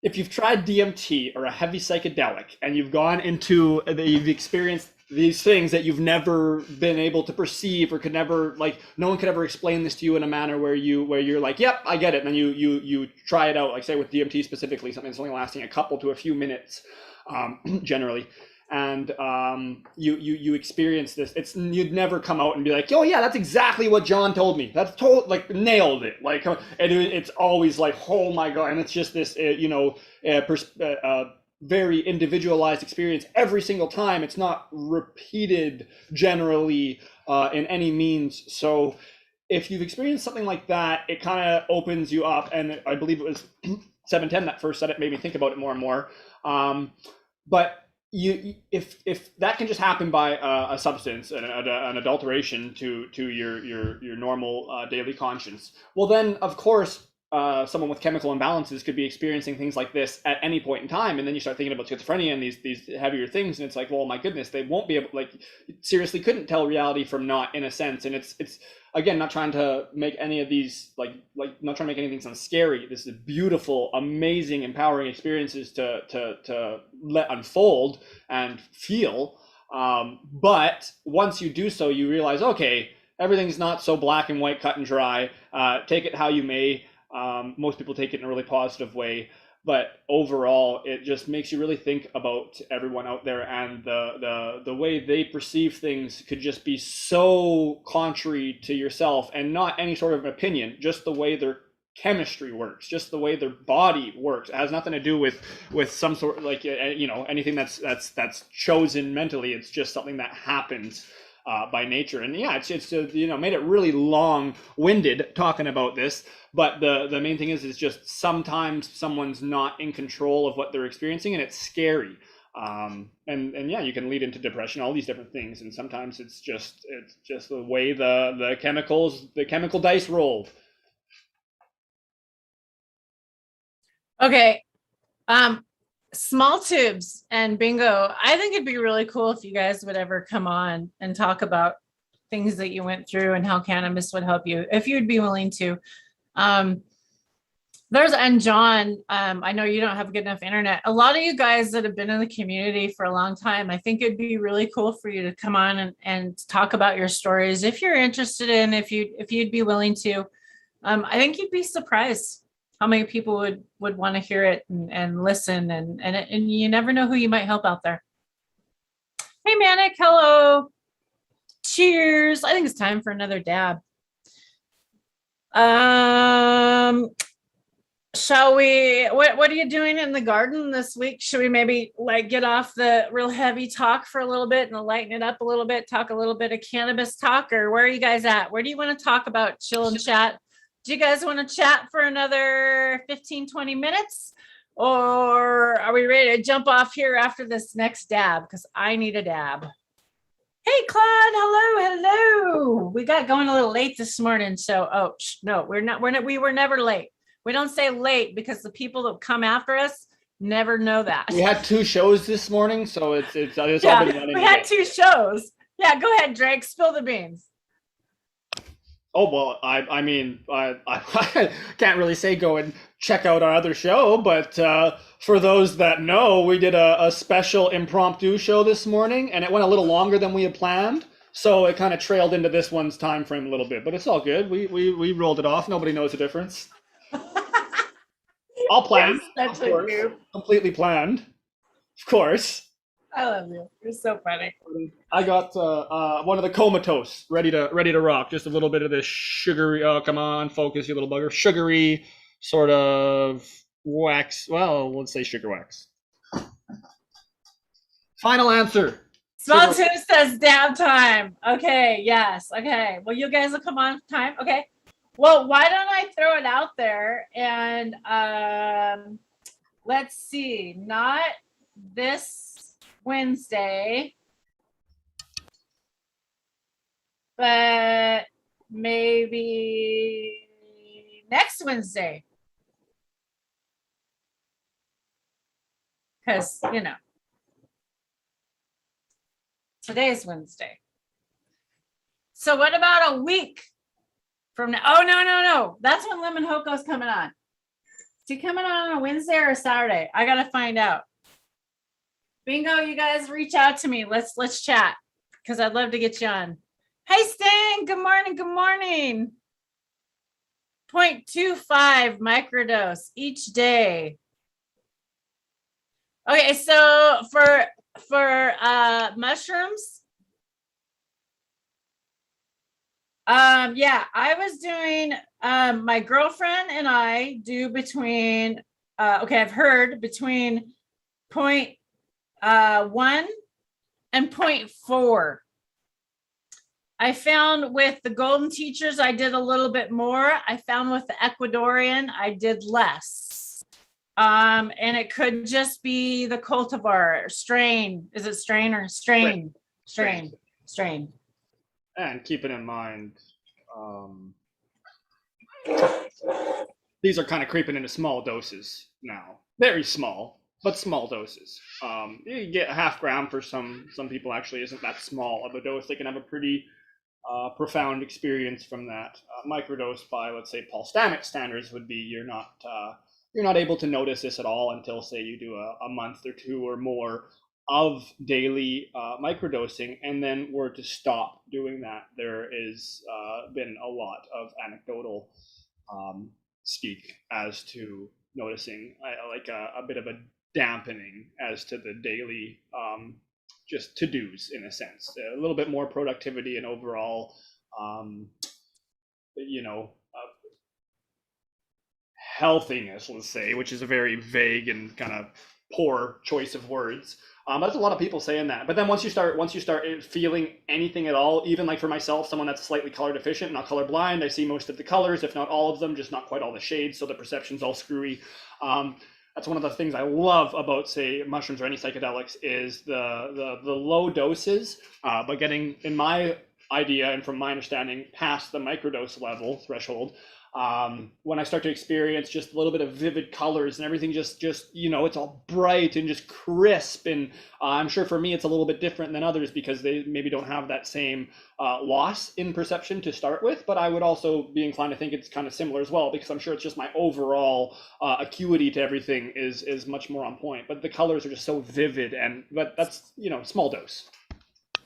if you've tried DMT or a heavy psychedelic and you've gone into you've experienced these things that you've never been able to perceive, or could never, like, no one could ever explain this to you in a manner where you're like, yep, I get it, and then you try it out, like say with DMT specifically, something that's only lasting a couple to a few minutes, generally, and you experience this. You'd never come out and be like, oh yeah, that's exactly what John told me, that's like nailed it, like, and it's always like, oh my god. And it's just this very individualized experience every single time. It's not repeated generally in any means. So if you've experienced something like that, it kind of opens you up. And I believe it was 710 that first said it, made me think about it more and more. But if that can just happen by a substance, an adulteration to your normal daily conscience, well then of course someone with chemical imbalances could be experiencing things like this at any point in time. And then you start thinking about schizophrenia and these heavier things, and it's like, well, my goodness, they won't be able, like, seriously couldn't tell reality from not, in a sense. And it's again, not trying to make any of these like not trying to make anything sound scary. This is beautiful, amazing, empowering experiences to let unfold and feel. But once you do so, you realize, okay, everything's not so black and white, cut and dry. Take it how you may. Most people take it in a really positive way, but overall, it just makes you really think about everyone out there, and the way they perceive things could just be so contrary to yourself, and not any sort of opinion, just the way their chemistry works, just the way their body works. It has nothing to do with some sort of, like, anything that's chosen mentally. It's just something that happens by nature. And yeah, it's made it really long-winded talking about this, but the main thing is just sometimes someone's not in control of what they're experiencing, and it's scary. And yeah, you can lead into depression, all these different things, and sometimes it's just the way the chemical dice rolled. Okay. Small tubes and bingo. I think it'd be really cool if you guys would ever come on and talk about things that you went through and how cannabis would help you, if you'd be willing to. And John, I know you don't have good enough internet. A lot of you guys that have been in the community for a long time, I think it'd be really cool for you to come on and talk about your stories if you're interested in, if you'd be willing to. I think you'd be surprised how many people would want to hear it and listen, and you never know who you might help out there. Hey Manic, hello. Cheers. I think it's time for another dab. Shall we, what are you doing in the garden this week? Should we maybe like get off the real heavy talk for a little bit and lighten it up a little bit, talk a little bit of cannabis talk, or where are you guys at? Where do you want to talk about? Chill and chat? Do you guys want to chat for another 15-20 minutes, or are we ready to jump off here after this next dab? Because I need a dab. Hey Claude, hello. We got going a little late this morning, so no, we were never late. We don't say late because the people that come after us never know that. We had 2 shows this morning, so it's all been running. We had 2 shows. Yeah, go ahead, Drake, spill the beans. Oh, well, I mean, I can't really say go and check out our other show, but for those that know, we did a special impromptu show this morning, and it went a little longer than we had planned, so it kind of trailed into this one's time frame a little bit, but it's all good. We rolled it off. Nobody knows the difference. All planned. That's completely planned, of course. I love you. You're so funny. I got one of the comatose ready to rock. Just a little bit of this sugary. Oh, come on, focus, you little bugger. Sugary sort of wax. Well, let's say sugar wax. Final answer. Small Two says dab time. Okay. Yes. Okay. Well, you guys will come on time. Okay. Well, why don't I throw it out there and let's see. Not this Wednesday, but maybe next Wednesday. Because, you know, today's Wednesday. So what about a week from now? Oh, no. That's when Lemon Hoko's coming on. Is he coming on a Wednesday or a Saturday? I got to find out. Bingo, you guys reach out to me. Let's chat because I'd love to get you on. Hey, Sting. Good morning. Good morning. 0.25 microdose each day. Okay, so for mushrooms, yeah, I was doing my girlfriend and I do between I've heard between 0.1 and 0.4. I found with the golden teachers, I did a little bit more. I found with the Ecuadorian, I did less. And it could just be the cultivar strain. Is it strain or strain? Strain. And keeping in mind, these are kind of creeping into small doses now. Very small, but small doses. You get a half gram for some people actually isn't that small of a dose. They can have a pretty profound experience from that. Microdose by, let's say, Paul Stamets standards would be you're not able to notice this at all until, say, you do a month or two or more of daily microdosing, and then were to stop doing that. There is been a lot of anecdotal speak as to noticing like a bit of a dampening as to the daily just to-dos, in a sense, a little bit more productivity and overall healthiness, let's say, which is a very vague and kind of poor choice of words. That's a lot of people saying that. But then once you start feeling anything at all, even like for myself, someone that's slightly color deficient, not colorblind, I see most of the colors, if not all of them, just not quite all the shades, so the perception's all screwy. That's one of the things I love about, say, mushrooms or any psychedelics is the low doses, but getting, in my idea and from my understanding, past the microdose level threshold. When I start to experience just a little bit of vivid colors and everything just it's all bright and just crisp, and I'm sure for me it's a little bit different than others because they maybe don't have that same loss in perception to start with, but I would also be inclined to think it's kind of similar as well, because I'm sure it's just my overall acuity to everything is much more on point, but the colors are just so vivid, but that's small dose.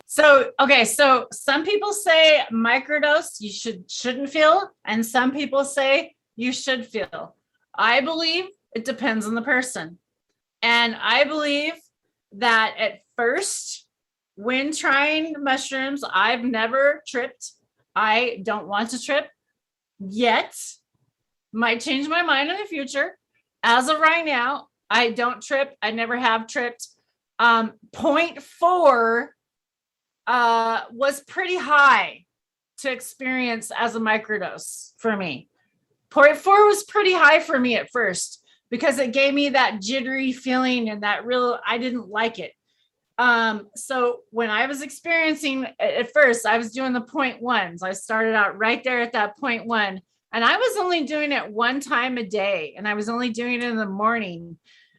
So, okay, so some people say microdose you shouldn't feel, and some people say you should feel. I believe it depends on the person. And I believe that at first, when trying mushrooms, I've never tripped. I don't want to trip yet. Might change my mind in the future. As of right now, I don't trip. I never have tripped. 0.4 was pretty high to experience as a microdose for me. 0.4 was pretty high for me at first because it gave me that jittery feeling and that I didn't like it. So when I was experiencing at first, I was doing the 0.1s. I started out right there at that 0.1, and I was only doing it one time a day, and I was only doing it in the morning.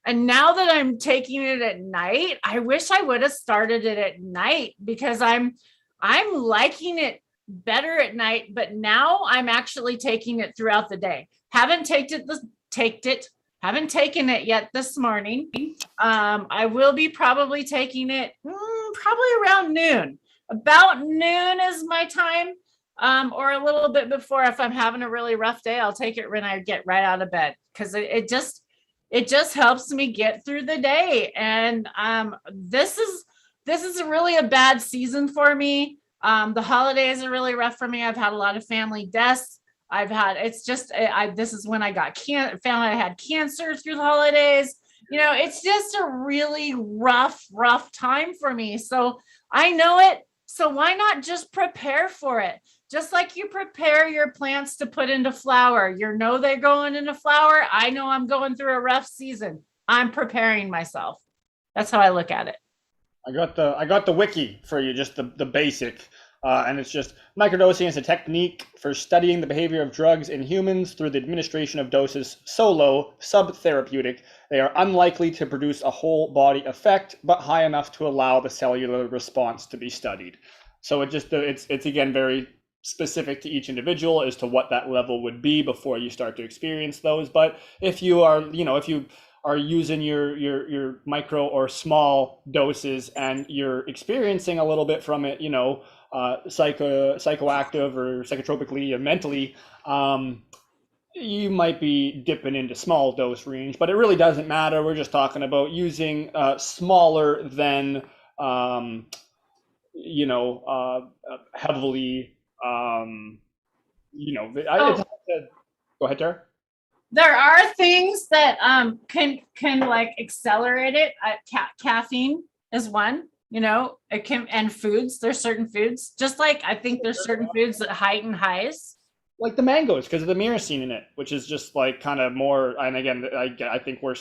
And now that I'm taking it at night, I wish I would have started it at night because I'm liking it better at night. But now I'm actually taking it throughout the day. Haven't taken it yet this morning. I will be probably taking it probably around noon. About noon is my time, or a little bit before. If I'm having a really rough day, I'll take it when I get right out of bed because it just helps me get through the day. And this is really a bad season for me. The holidays are really rough for me. I've had a lot of family deaths. This is when I found out I had cancer through the holidays. It's just a really rough time for me. So I know it. So why not just prepare for it? Just like you prepare your plants to put into flower. They're going into flower. I know I'm going through a rough season. I'm preparing myself. That's how I look at it. I got the wiki for you, just the basic. And it's just microdosing is a technique for studying the behavior of drugs in humans through the administration of doses so low, subtherapeutic, they are unlikely to produce a whole body effect, but high enough to allow the cellular response to be studied. So it's again very specific to each individual as to what that level would be before you start to experience those. But if you are, if you are using your micro or small doses and you're experiencing a little bit from it, psychoactive or psychotropically or mentally, you might be dipping into small dose range, but it really doesn't matter. We're just talking about using smaller than heavily Oh, go ahead, Tara. there are things that can like accelerate it. Caffeine is one. It can, and foods. There's certain foods, just like I think there's certain foods that heighten highs. Like the mangoes because of the myrcene in it, which is just like kind of more. And again, I think we're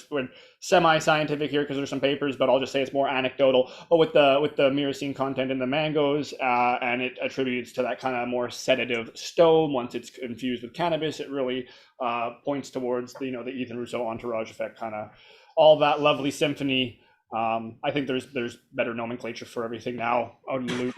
semi-scientific here because there's some papers, but I'll just say it's more anecdotal. But with the myrcene content in the mangoes, and it attributes to that kind of more sedative stone. Once it's infused with cannabis, it really points towards the Ethan Rousseau entourage effect, kind of all that lovely symphony. I think there's better nomenclature for everything now out in the loop.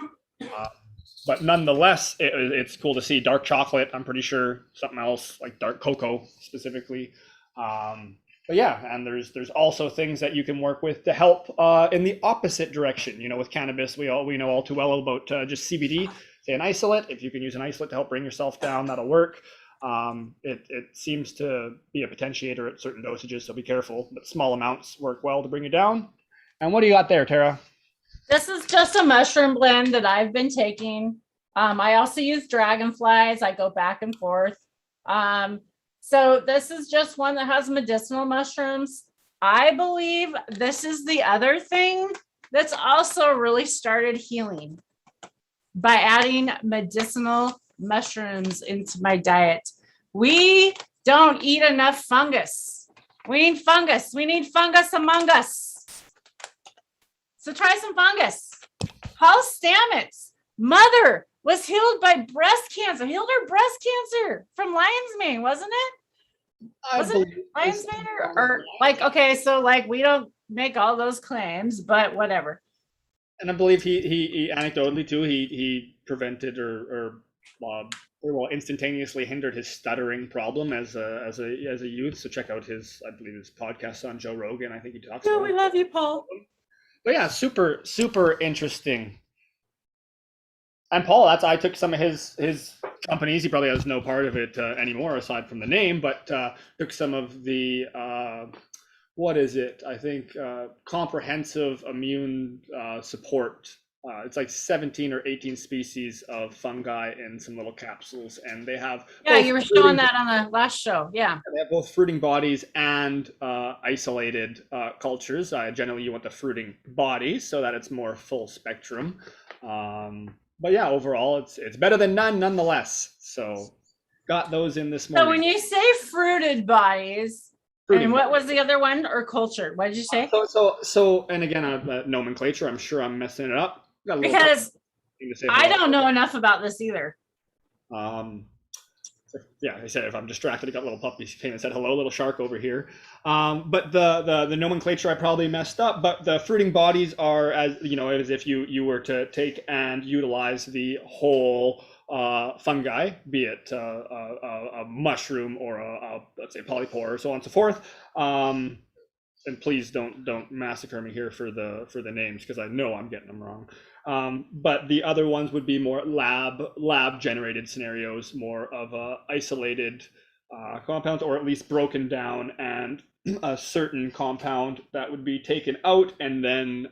But nonetheless, it's cool to see dark chocolate. I'm pretty sure something else like dark cocoa specifically. But yeah, and there's also things that you can work with to help in the opposite direction. With cannabis, we know all too well about just CBD, say an isolate. If you can use an isolate to help bring yourself down, that'll work. It seems to be a potentiator at certain dosages, so be careful. But small amounts work well to bring you down. And what do you got there, Tara? This is just a mushroom blend that I've been taking. I also use dragonflies. I go back and forth. So this is just one that has medicinal mushrooms. I believe this is the other thing that's also really started healing by adding medicinal mushrooms into my diet. We don't eat enough fungus. We need fungus. We need fungus among us. So try some fungus. Paul Stamets' mother was healed by breast cancer, healed her breast cancer from lion's mane, wasn't it? Wasn't it lion's mane or like, okay, so like we don't make all those claims, but whatever. And I believe he anecdotally too, he prevented or instantaneously hindered his stuttering problem as a youth. So check out his, I believe his podcast on Joe Rogan. I think he talks about we love you, Paul. But yeah, super, super interesting. And Paul, I took some of his companies. He probably has no part of it anymore aside from the name, but took some of the, what is it? I think comprehensive immune support. It's like 17 or 18 species of fungi in some little capsules, and they have. Yeah, you were showing that on the last show. Yeah. They have both fruiting bodies and isolated cultures. Generally, you want the fruiting bodies so that it's more full spectrum. But yeah, overall, it's better than none, nonetheless. So, got those in this morning. So when you say fruited bodies, and what was the other one, or culture? What did you say? So, and again, nomenclature. I'm sure I'm messing it up. Because I don't know enough about this either. Yeah, I said if I'm distracted, I got little puppies came and said hello, little shark over here. But the nomenclature I probably messed up. But the fruiting bodies are as if you were to take and utilize the whole fungi, be it a mushroom or let's say polypore or so on and so forth. And please don't massacre me here for the names because I know I'm getting them wrong. But the other ones would be more lab generated scenarios, more of isolated compounds, or at least broken down, and a certain compound that would be taken out and then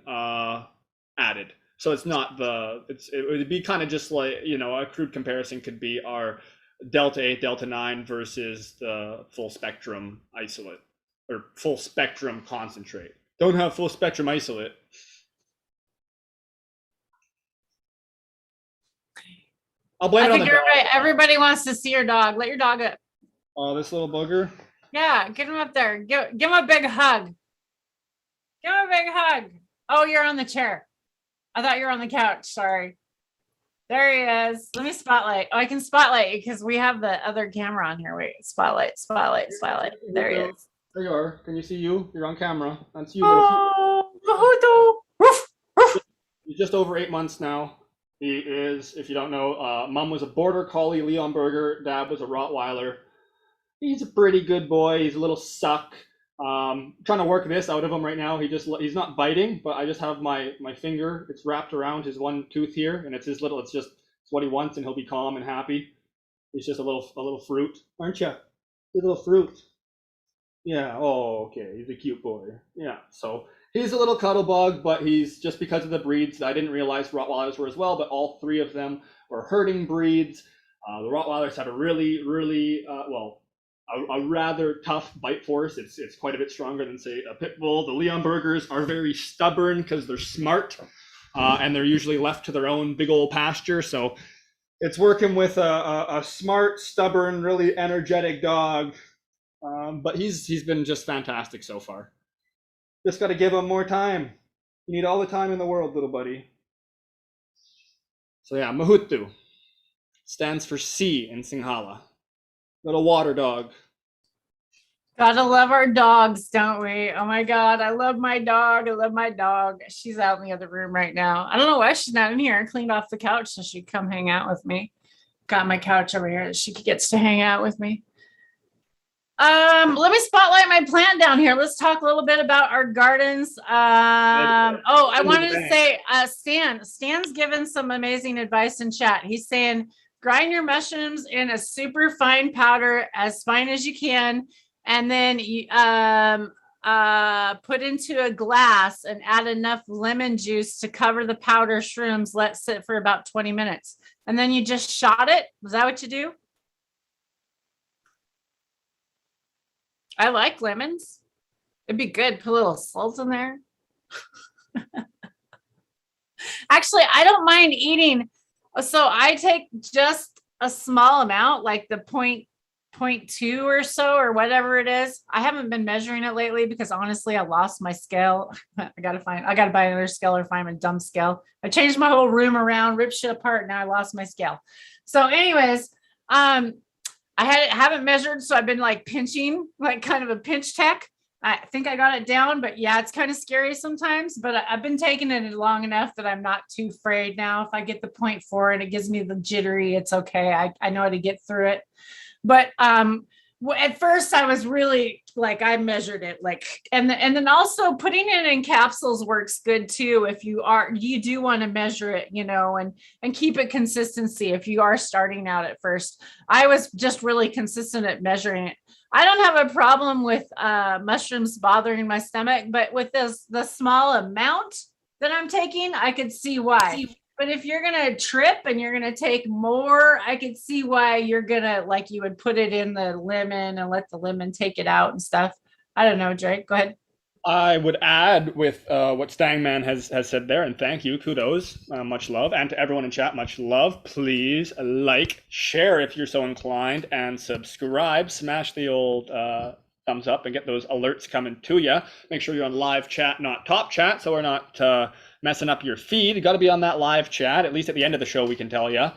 added. So it's not it would be kind of just like, a crude comparison could be our delta 8, delta 9 versus the full spectrum isolate or full spectrum concentrate. Don't have full spectrum isolate. I'll blame it on the dog. Everybody wants to see your dog. Let your dog up. Oh, this little booger? Yeah, get him up there. Give him a big hug. Give him a big hug. Oh, you're on the chair. I thought you were on the couch. Sorry. There he is. Let me spotlight. Oh, I can spotlight because we have the other camera on here. Wait, spotlight, spotlight, spotlight. There he is. There you are. Can you see you? You're on camera. That's you, little. Oh, Mahuto. Woof, woof. He's just over 8 months now. He is, if you don't know, mom was a border collie, Leon Berger. Dad was a Rottweiler. He's a pretty good boy. He's a little suck. Trying to work this out of him right now. He's not biting, but I just have my finger. It's wrapped around his one tooth here, and it's his little. It's what he wants, and he'll be calm and happy. He's just a little fruit, aren't you? He's a little fruit. Yeah. Oh, okay. He's a cute boy. Yeah. So he's a little cuddle bug, but he's just because of the breeds. I didn't realize Rottweilers were as well, but all three of them were herding breeds. The Rottweilers have a really a rather tough bite force. It's quite a bit stronger than say a pit bull. The Leon Burgers are very stubborn because they're smart, and they're usually left to their own big old pasture. So it's working with a smart, stubborn, really energetic dog. But he's been just fantastic so far. Just got to give him more time. You need all the time in the world, little buddy. So yeah, Mahutu stands for sea in Sinhala. Little water dog. Gotta love our dogs, don't we? Oh my God, I love my dog. I love my dog. She's out in the other room right now. I don't know why she's not in here. I cleaned off the couch so she'd come hang out with me. Got my couch over here that she gets to hang out with me. Let me spotlight my plant down here. Let's talk a little bit about our gardens. I wanted to say, Stan's given some amazing advice in chat. He's saying, grind your mushrooms in a super fine powder, as fine as you can, and then you put into a glass and add enough lemon juice to cover the powder shrooms. Let sit for about 20 minutes, and then you just shot it. Is that what you do? I like lemons. It'd be good. Put a little salt in there. Actually, I don't mind eating. So I take just a small amount, like the 0.2 or so, or whatever it is. I haven't been measuring it lately because honestly, I lost my scale. I gotta buy another scale or find a dumb scale. I changed my whole room around, ripped shit apart. Now I lost my scale. So anyways, I haven't measured, so I've been like pinching, like kind of a pinch tech. I think I got it down, but yeah, it's kind of scary sometimes. But I've been taking it long enough that I'm not too afraid now. If I get the 0.4 and it gives me the jittery, it's okay. I know how to get through it. But at first I was really like, I measured it like, and then also putting it in capsules works good too. If you do want to measure it, and keep it consistency. If you are starting out at first, I was just really consistent at measuring it. I don't have a problem with mushrooms bothering my stomach, but with the small amount that I'm taking, I could see why. But if you're going to trip and you're going to take more, I could see why you're going to, like, you would put it in the lemon and let the lemon take it out and stuff. I don't know, Drake, go ahead. I would add with what Stangman has said there, and thank you, kudos, much love, and to everyone in chat, much love. Please like, share if you're so inclined, and subscribe. Smash the old thumbs up and get those alerts coming to you. Make sure you're on live chat, not top chat, so we're not messing up your feed. You got to be on that live chat. At least at the end of the show, we can tell you.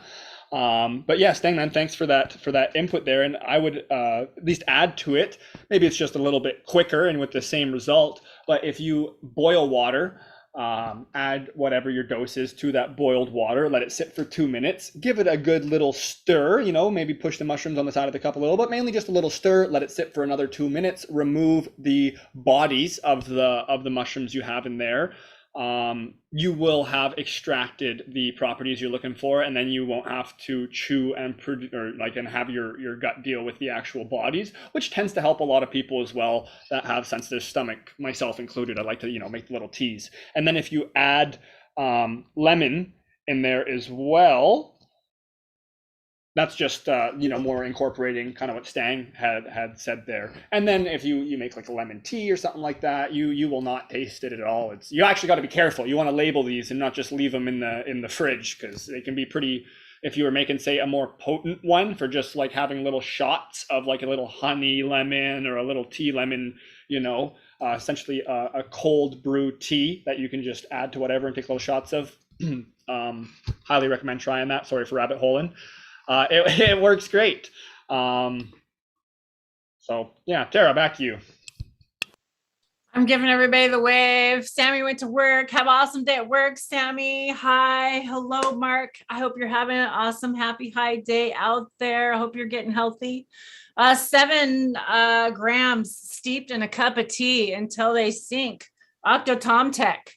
But yeah, Stangman, thanks for that input there. And I would at least add to it. Maybe it's just a little bit quicker and with the same result. But if you boil water, add whatever your dose is to that boiled water, let it sit for 2 minutes, give it a good little stir, maybe push the mushrooms on the side of the cup a little, but mainly just a little stir, let it sit for another 2 minutes, remove the bodies of the mushrooms you have in there. You will have extracted the properties you're looking for, and then you won't have to chew and have your gut deal with the actual bodies, which tends to help a lot of people as well that have sensitive stomach, myself included. I like to make the little teas, and then if you add lemon in there as well, that's just more incorporating kind of what Stang had said there. And then if you make like a lemon tea or something like that, you will not taste it at all. You actually got to be careful. You want to label these and not just leave them in the fridge, because they can be pretty. If you were making, say, a more potent one for just like having little shots of like a little honey lemon or a little tea lemon, essentially a cold brew tea that you can just add to whatever and take little shots of. Highly recommend trying that. Sorry for rabbit holing. It works great. So yeah, Tara, back to you. I'm giving everybody the wave. Sammy went to work. Have an awesome day at work, Sammy. Hi. Hello, Mark. I hope you're having an awesome, happy, high day out there. I hope you're getting healthy. 7 grams steeped in a cup of tea until they sink. Octotomtech.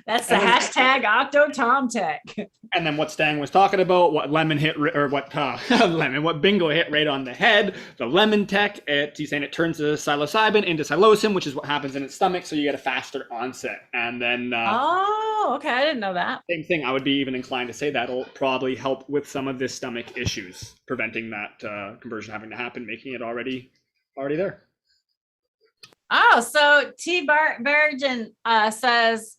That's the hashtag OctoTomTech. And then what Stang was talking about, what lemon hit, or what what bingo hit right on the head. The lemon tech, he's saying it turns the psilocybin into psilocin, which is what happens in its stomach, so you get a faster onset. And then oh, okay, I didn't know that. Same thing. I would be even inclined to say that'll probably help with some of the stomach issues, preventing that conversion having to happen, making it already there. Oh, so T. Bergen says,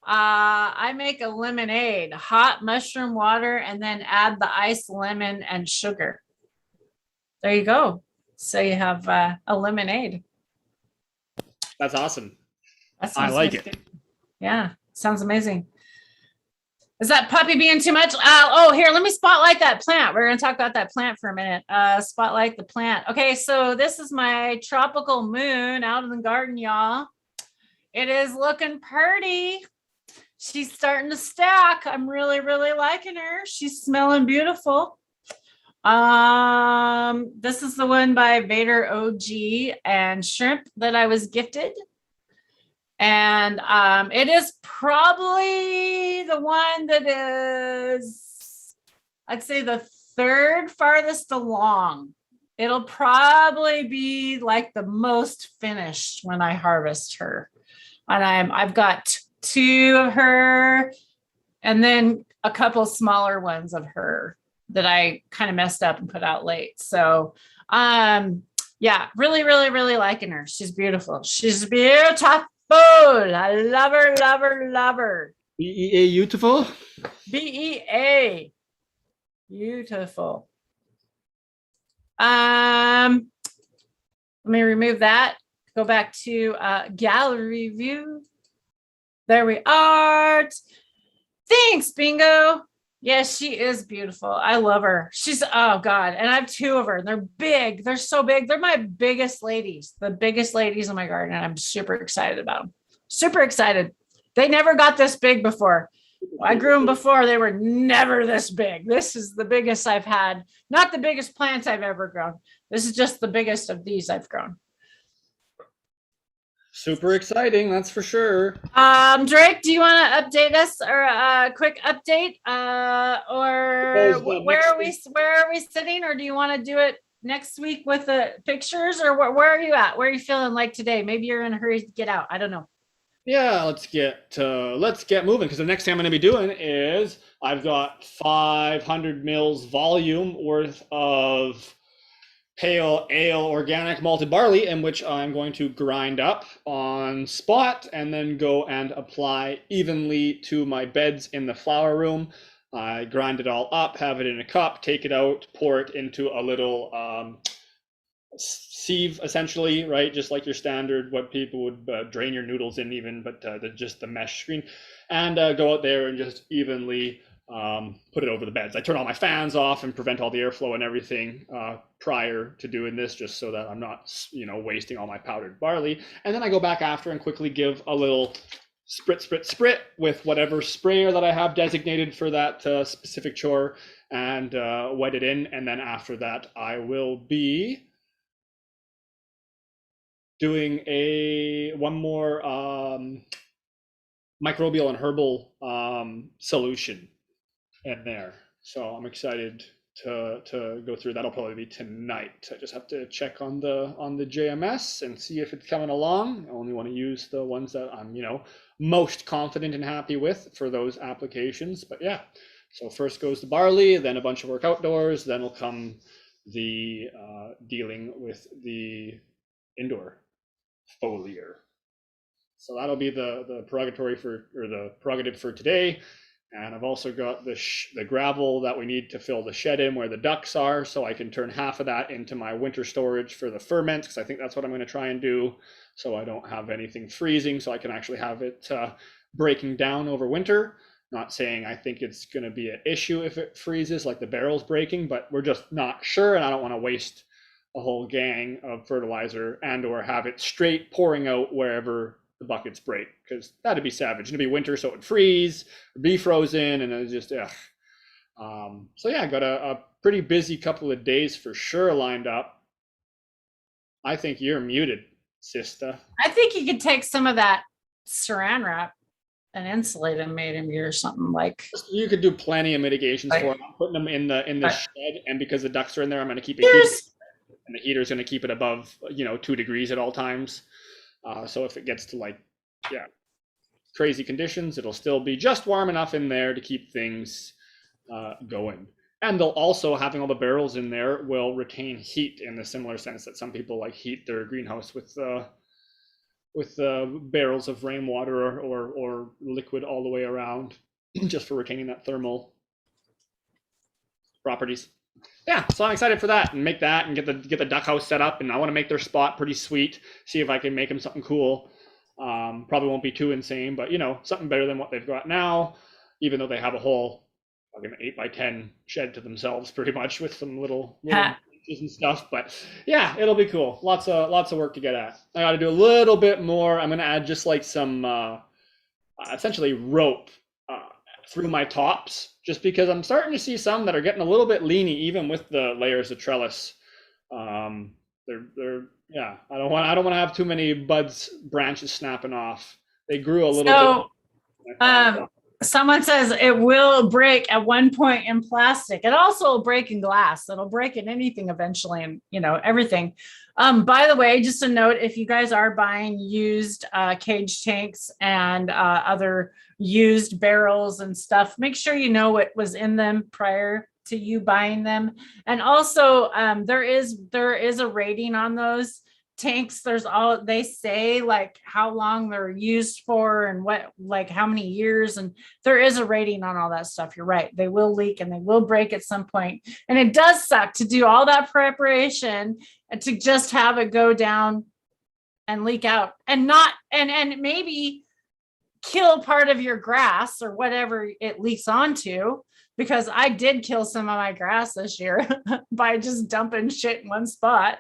I make a lemonade, hot mushroom water, and then add the ice, lemon, and sugar. There you go. So you have a lemonade. That's awesome. I like it. Yeah, sounds amazing. Is that puppy being too much? Oh, here, let me spotlight that plant. We're going to talk about that plant for a minute. Spotlight the plant. Okay, so this is my tropical moon out in the garden, y'all. It is looking pretty. She's starting to stack. I'm really, really liking her. She's smelling beautiful. This is the one by Vader OG and Shrimp that I was gifted. And it is probably the one that is, I'd say, the 3rd farthest along. It'll probably be like the most finished when I harvest her. And I've got 2 of her and then a couple smaller ones of her that I kind of messed up and put out late. So yeah, really, really, really liking her. She's beautiful. She's beautiful. I love her, love her, love her. BEA beautiful? BEA. Beautiful. Let me remove that. Go back to gallery view. There we are. Thanks, Bingo. Yes, she is beautiful. I love her. She's, oh God. And I have 2 of her. They're big. They're so big. They're my biggest ladies, the biggest ladies in my garden. And I'm super excited about them. Super excited. They never got this big before. I grew them before. They were never this big. This is the biggest I've had. Not the biggest plants I've ever grown. This is just the biggest of these I've grown. Super exciting, that's for sure. Drake, do you want to update us or a quick update? Or where are we sitting? Or do you want to do it next week with the pictures? Or where are you at? Where are you feeling like today? Maybe you're in a hurry to get out. I don't know. Yeah, let's get moving, because the next thing I'm going to be doing is I've got 500 mils volume worth of pale ale organic malted barley, in which I'm going to grind up on spot and then go and apply evenly to my beds in the flower room. I grind it all up, have it in a cup, take it out, pour it into a little sieve, essentially, right? Just like your standard, what people would drain your noodles in, even, but just the mesh screen, and go out there and just evenly put it over the beds. I turn all my fans off and prevent all the airflow and everything prior to doing this, just so that I'm not, wasting all my powdered barley. And then I go back after and quickly give a little sprit with whatever sprayer that I have designated for that specific chore, and wet it in. And then after that, I will be doing one more microbial and herbal solution in there. So I'm excited to go through. That'll probably be tonight. I just have to check on the JMS and see if it's coming along. I only want to use the ones that I'm most confident and happy with for those applications. But yeah, so first goes the barley, then a bunch of work outdoors, then will come the dealing with the indoor foliar. So that'll be the prerogative for today. And I've also got the gravel that we need to fill the shed in where the ducks are, so I can turn half of that into my winter storage for the ferment, because I think that's what I'm going to try and do, so I don't have anything freezing, so I can actually have it breaking down over winter. Not saying I think it's going to be an issue if it freezes, like the barrel's breaking, but we're just not sure, and I don't want to waste a whole gang of fertilizer and or have it straight pouring out wherever the buckets break, because that'd be savage. It'd be winter, so it'd freeze, be frozen, and it's just ugh. So yeah, got a pretty busy couple of days for sure lined up. I think you're muted, sister. I think you could take some of that saran wrap and insulate them, made him or something like. You could do plenty of mitigations for them. I'm putting them in the shed, and because the ducks are in there, I'm going to keep it heated, and the heater's going to keep it above 2 degrees at all times. So if it gets to crazy conditions, it'll still be just warm enough in there to keep things going. And they'll also, having all the barrels in there, will retain heat in the similar sense that some people heat their greenhouse with barrels of rainwater or liquid all the way around, just for retaining that thermal properties. Yeah, so I'm excited for that, and make that, and get the duck house set up, and I want to make their spot pretty sweet. See if I can make them something cool. Probably won't be too insane, but something better than what they've got now, even though they have a whole 8x10 shed to themselves pretty much, with some little benches and stuff. But yeah, it'll be cool. Lots of work to get at. I got to do a little bit more. I'm gonna add just some essentially rope through my tops, just because I'm starting to see some that are getting a little bit leany, even with the layers of trellis. They're yeah. I don't want to have too many branches snapping off. They grew a little bit. Someone says it will break at one point in plastic. It also will break in glass. It'll break in anything eventually, and everything. By the way, just a note: if you guys are buying used cage tanks and other used barrels and stuff, make sure you know what was in them prior to you buying them. And also, there is a rating on those tanks. They say how long they're used for and how many years, and there is a rating on all that stuff. You're right, they will leak and they will break at some point, and it does suck to do all that preparation and to just have it go down and leak out and maybe kill part of your grass or whatever it leaks onto, because I did kill some of my grass this year by just dumping shit in one spot.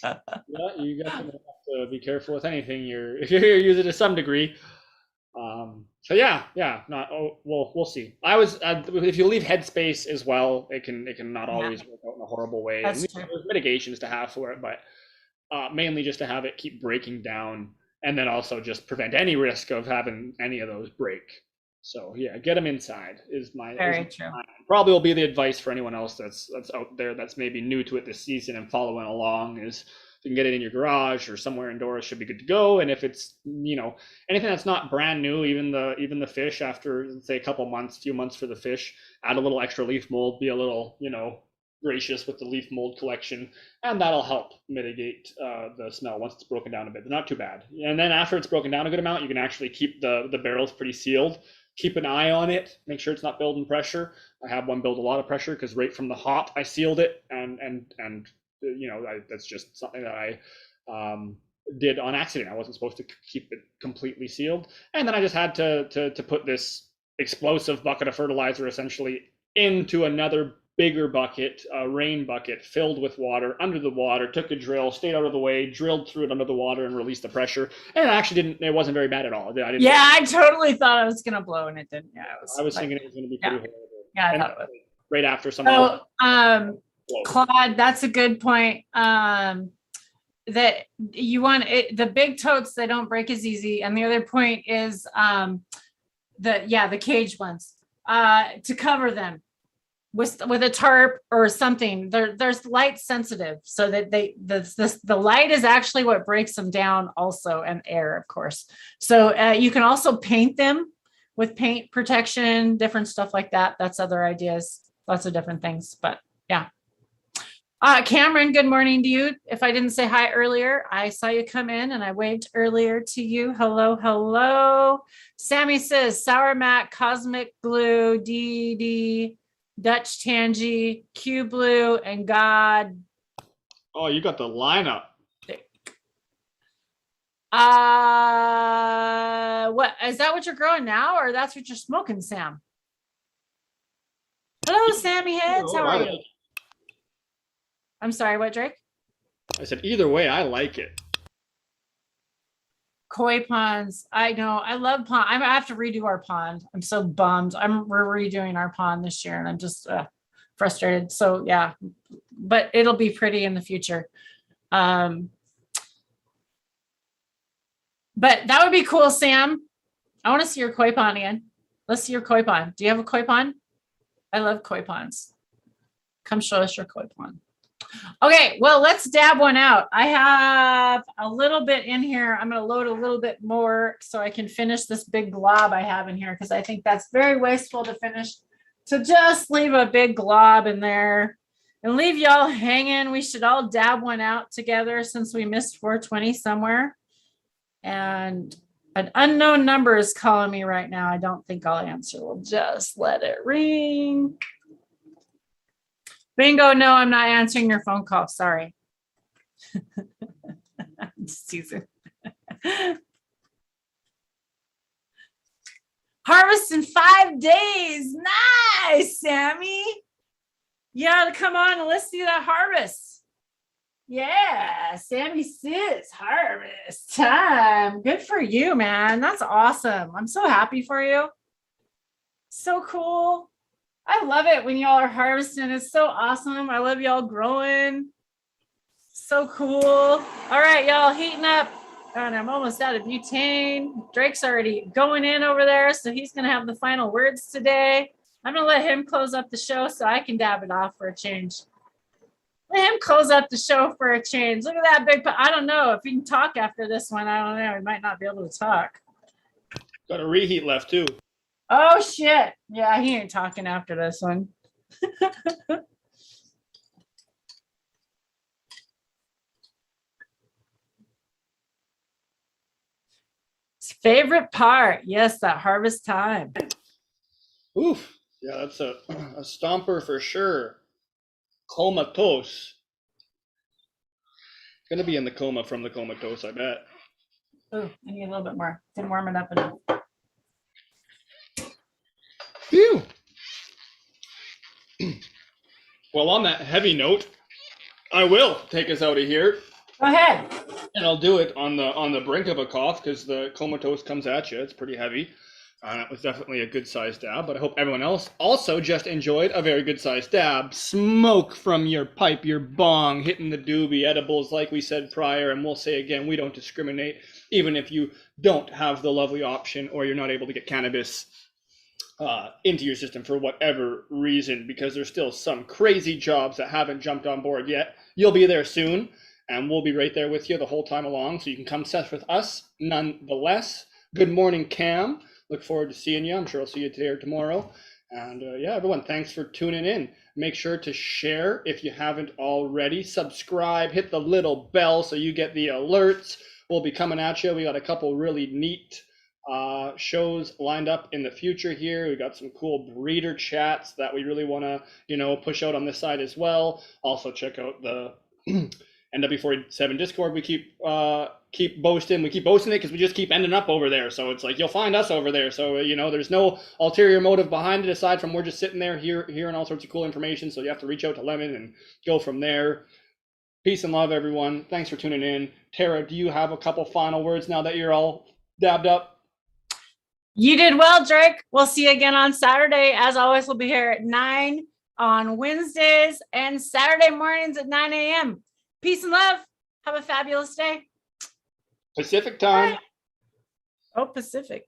Yeah, you got to be careful with anything if you're using it to some degree. So yeah, we'll see. If you leave headspace as well, it can not always work out in a horrible way. That's and true. There's mitigations to have for it, but mainly just to have it keep breaking down, and then also just prevent any risk of having any of those break. So yeah, get them inside is my very true. Probably will be the advice for anyone else that's out there that's maybe new to it this season and following along, is if you can get it in your garage or somewhere indoors, should be good to go. And if it's anything that's not brand new, even the fish, after say a few months for the fish, add a little extra leaf mold, be a little gracious with the leaf mold collection, and that'll help mitigate the smell once it's broken down a bit. They're not too bad. And then after it's broken down a good amount, you can actually keep the barrels pretty sealed. Keep an eye on it, make sure it's not building pressure. I have one build a lot of pressure because right from the hop I sealed it, and that's just something that I did on accident. I wasn't supposed to keep it completely sealed, and then I just had to put this explosive bucket of fertilizer essentially into another bigger bucket, a rain bucket filled with water, under the water, took a drill, stayed out of the way, drilled through it under the water and released the pressure. And it wasn't very bad at all. I totally thought I was going to blow and it didn't. Yeah, I was thinking it was going to be pretty horrible. Yeah, I thought it was. Right after someone. Claude, that's a good point. That you want it, the big totes, they don't break as easy. And the other point is the cage ones, to cover them with a tarp or something. There's light sensitive, so that the light is actually what breaks them down, also, and air, of course. So you can also paint them with paint protection, different stuff like that. That's other ideas, lots of different things. But yeah. Cameron, good morning to you. If I didn't say hi earlier, I saw you come in and I waved earlier to you. Hello, hello. Sammy says Sour Mac, Cosmic Blue, DD, Dutch Tangy, Q Blue, and God. Oh, you got the lineup. What is that what you're growing now, or that's what you're smoking, Sam? Hello, Sammy Heads. How are you? I'm sorry, what, Drake? I said, either way, I like it. Koi ponds. I know. I love pond. I have to redo our pond. I'm so bummed. We're redoing our pond this year, and I'm just frustrated. So yeah, but it'll be pretty in the future. But that would be cool, Sam. I want to see your koi pond again. Let's see your koi pond. Do you have a koi pond? I love koi ponds. Come show us your koi pond. Okay, well, let's dab one out. I have a little bit in here. I'm going to load a little bit more so I can finish this big glob I have in here, because I think that's very wasteful to finish, to just leave a big glob in there and leave y'all hanging. We should all dab one out together since we missed 420 somewhere. And an unknown number is calling me right now. I don't think I'll answer. We'll just let it ring. Bingo, no, I'm not answering your phone call. Sorry. Season. Harvest in 5 days. Nice, Sammy. You ought to come on and let's see that harvest. Yeah, Sammy says harvest time. Good for you, man. That's awesome. I'm so happy for you. So cool. I love it when y'all are harvesting. It's so awesome. I love y'all growing. So cool. All right, y'all, heating up. And I'm almost out of butane. Drake's already going in over there, so he's going to have the final words today. I'm going to let him close up the show so I can dab it off for a change. Let him close up the show for a change. Look at that big. I don't know if he can talk after this one. I don't know. He might not be able to talk. Got a reheat left, too. Oh, shit. Yeah, he ain't talking after this one. His favorite part. Yes, that harvest time. Oof. Yeah, that's a stomper for sure. Comatose. Gonna be in the coma from the comatose, I bet. Oh, I need a little bit more. Didn't warm it up enough. Phew. Well, on that heavy note, I will take us out of here. Go ahead. And I'll do it on the brink of a cough because the comatose comes at you. It's pretty heavy. It was definitely a good sized dab, but I hope everyone else also just enjoyed a very good sized dab. Smoke from your pipe, your bong, hitting the doobie, edibles, like we said prior, and we'll say again, we don't discriminate, even if you don't have the lovely option or you're not able to get cannabis into your system for whatever reason, because there's still some crazy jobs that haven't jumped on board yet. You'll be there soon, and we'll be right there with you the whole time along, so you can come sesh with us nonetheless. Good morning, Cam. Look forward to seeing you. I'm sure I'll see you today or tomorrow. And yeah, everyone, thanks for tuning in. Make sure to share if you haven't already. Subscribe, hit the little bell so you get the alerts. We'll be coming at you. We got a couple really neat shows lined up in the future here. We got some cool breeder chats that we really want to, push out on this side as well. Also check out the NW47 Discord. We keep boasting. We keep boasting it because we just keep ending up over there. So it's like you'll find us over there. So there's no ulterior motive behind it aside from we're just sitting there hearing all sorts of cool information. So you have to reach out to Lemon and go from there. Peace and love, everyone. Thanks for tuning in. Tara, do you have a couple final words now that you're all dabbed up? You did well, Drake. We'll see you again on Saturday. As always, we'll be here at 9 on Wednesdays and Saturday mornings at 9 a.m. Peace and love. Have a fabulous day. Pacific time. Bye. Oh, Pacific.